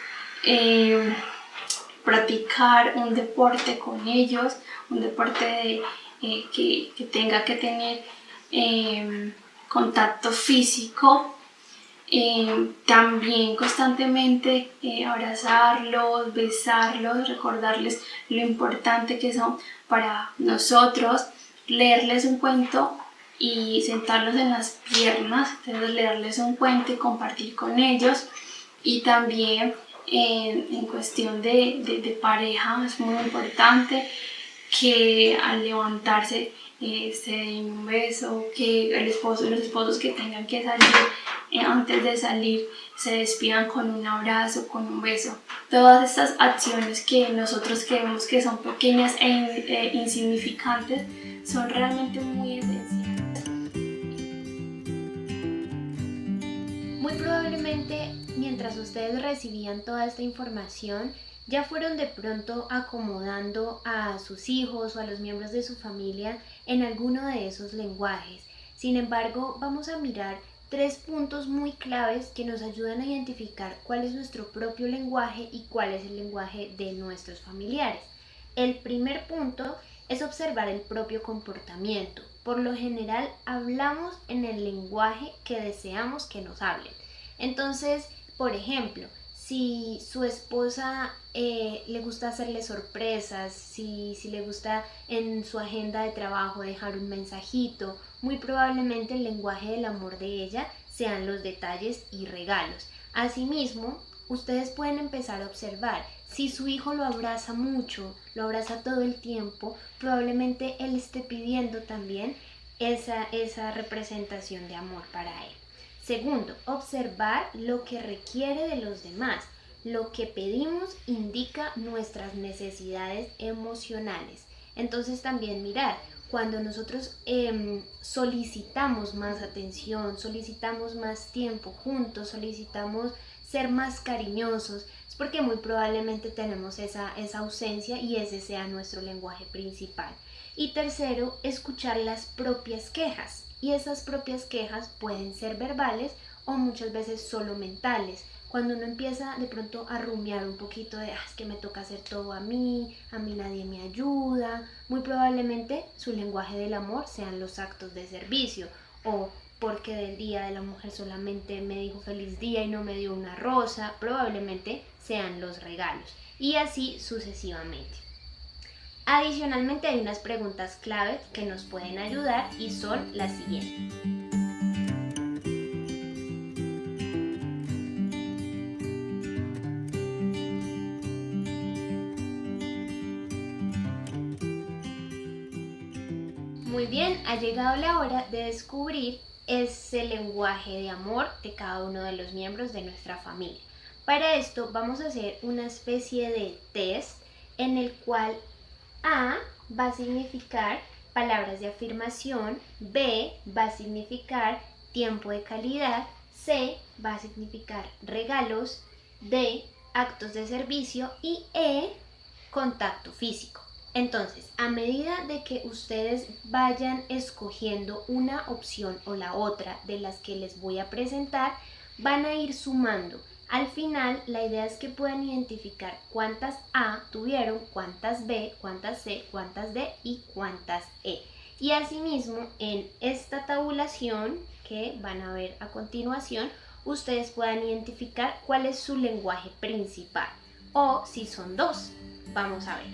practicar un deporte con ellos, un deporte que tenga que tener contacto físico. También constantemente abrazarlos, besarlos, recordarles lo importante que son para nosotros, leerles un cuento y sentarlos en las piernas, entonces leerles un cuento y compartir con ellos. Y también en cuestión de pareja es muy importante que al levantarse se den un beso, que los esposos que tengan que salir, antes de salir se despidan con un abrazo, con un beso. Todas estas acciones que nosotros creemos que son pequeñas e insignificantes son realmente muy esenciales. Muy probablemente mientras ustedes recibían toda esta información, ya fueron de pronto acomodando a sus hijos o a los miembros de su familia en alguno de esos lenguajes. Sin embargo, vamos a mirar 3 puntos muy claves que nos ayudan a identificar cuál es nuestro propio lenguaje y cuál es el lenguaje de nuestros familiares. El primer punto es observar el propio comportamiento. Por lo general, hablamos en el lenguaje que deseamos que nos hablen. Entonces, por ejemplo, si su esposa le gusta hacerle sorpresas, si le gusta en su agenda de trabajo dejar un mensajito, muy probablemente el lenguaje del amor de ella sean los detalles y regalos. Asimismo, ustedes pueden empezar a observar si su hijo lo abraza mucho, lo abraza todo el tiempo, probablemente él esté pidiendo también esa representación de amor para él. Segundo, observar lo que requiere de los demás. Lo que pedimos indica nuestras necesidades emocionales. Entonces también mirar, cuando nosotros solicitamos más atención, solicitamos más tiempo juntos, solicitamos ser más cariñosos, es porque muy probablemente tenemos esa ausencia y ese sea nuestro lenguaje principal. Y tercero, escuchar las propias quejas. Y esas propias quejas pueden ser verbales o muchas veces solo mentales. Cuando uno empieza de pronto a rumiar un poquito de es que me toca hacer todo a mí nadie me ayuda, muy probablemente su lenguaje del amor sean los actos de servicio, o porque del Día de la Mujer solamente me dijo feliz día y no me dio una rosa, probablemente sean los regalos, y así sucesivamente. Adicionalmente hay unas preguntas clave que nos pueden ayudar y son las siguientes. Muy bien, ha llegado la hora de descubrir ese lenguaje de amor de cada uno de los miembros de nuestra familia. Para esto vamos a hacer una especie de test en el cual A va a significar palabras de afirmación, B va a significar tiempo de calidad, C va a significar regalos, D actos de servicio y E contacto físico. Entonces, a medida de que ustedes vayan escogiendo una opción o la otra de las que les voy a presentar, van a ir sumando. Al final, la idea es que puedan identificar cuántas A tuvieron, cuántas B, cuántas C, cuántas D y cuántas E. Y asimismo, en esta tabulación que van a ver a continuación, ustedes puedan identificar cuál es su lenguaje principal o si son dos. Vamos a ver.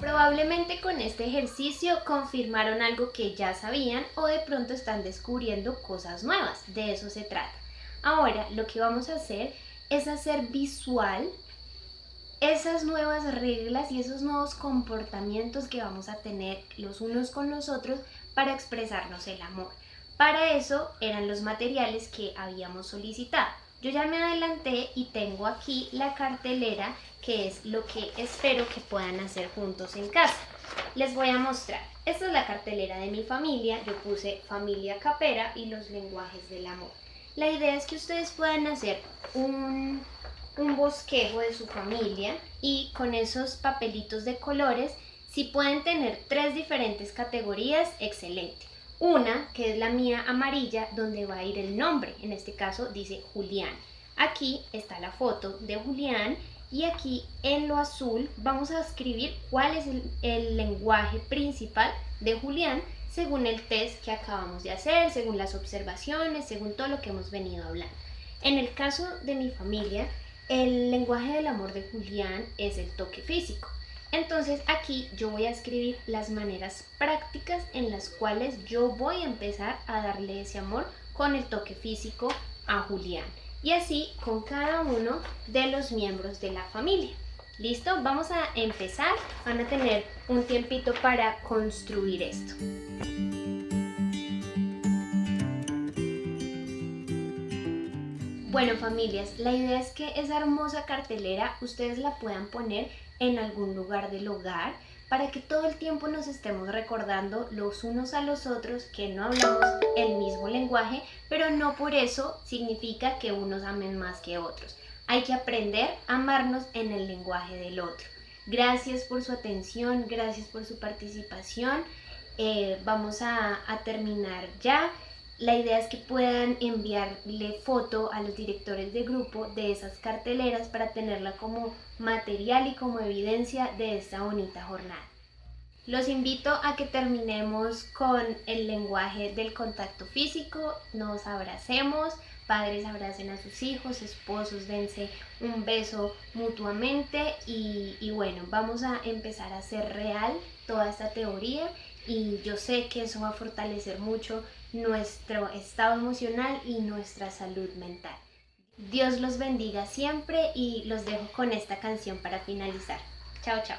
Probablemente con este ejercicio confirmaron algo que ya sabían o de pronto están descubriendo cosas nuevas. De eso se trata. Ahora lo que vamos a hacer es hacer visual esas nuevas reglas y esos nuevos comportamientos que vamos a tener los unos con los otros para expresarnos el amor. Para eso eran los materiales que habíamos solicitado. Yo ya me adelanté y tengo aquí la cartelera, que es lo que espero que puedan hacer juntos en casa. Les voy a mostrar. Esta es la cartelera de mi familia. Yo puse familia capera y los lenguajes del amor. La idea es que ustedes puedan hacer un bosquejo de su familia y con esos papelitos de colores, si pueden tener 3 diferentes categorías, excelente. Una, que es la mía amarilla, donde va a ir el nombre, en este caso dice Julián. Aquí está la foto de Julián y aquí en lo azul vamos a escribir cuál es el lenguaje principal de Julián según el test que acabamos de hacer, según las observaciones, según todo lo que hemos venido hablando. En el caso de mi familia, el lenguaje del amor de Julián es el toque físico. Entonces aquí yo voy a escribir las maneras prácticas en las cuales yo voy a empezar a darle ese amor con el toque físico a Julián. Y así con cada uno de los miembros de la familia. ¿Listo? Vamos a empezar. Van a tener un tiempito para construir esto. Bueno, familias, la idea es que esa hermosa cartelera ustedes la puedan poner en algún lugar del hogar para que todo el tiempo nos estemos recordando los unos a los otros que no hablamos el mismo lenguaje, pero no por eso significa que unos amen más que otros. Hay que aprender a amarnos en el lenguaje del otro. Gracias por su atención, gracias por su participación. Vamos a terminar ya. La idea es que puedan enviarle foto a los directores de grupo de esas carteleras para tenerla como material y como evidencia de esta bonita jornada. Los invito a que terminemos con el lenguaje del contacto físico, nos abracemos, padres abracen a sus hijos, esposos dense un beso mutuamente y bueno, vamos a empezar a hacer real toda esta teoría y yo sé que eso va a fortalecer mucho nuestro estado emocional y nuestra salud mental. Dios los bendiga siempre y los dejo con esta canción para finalizar. Chao, chao.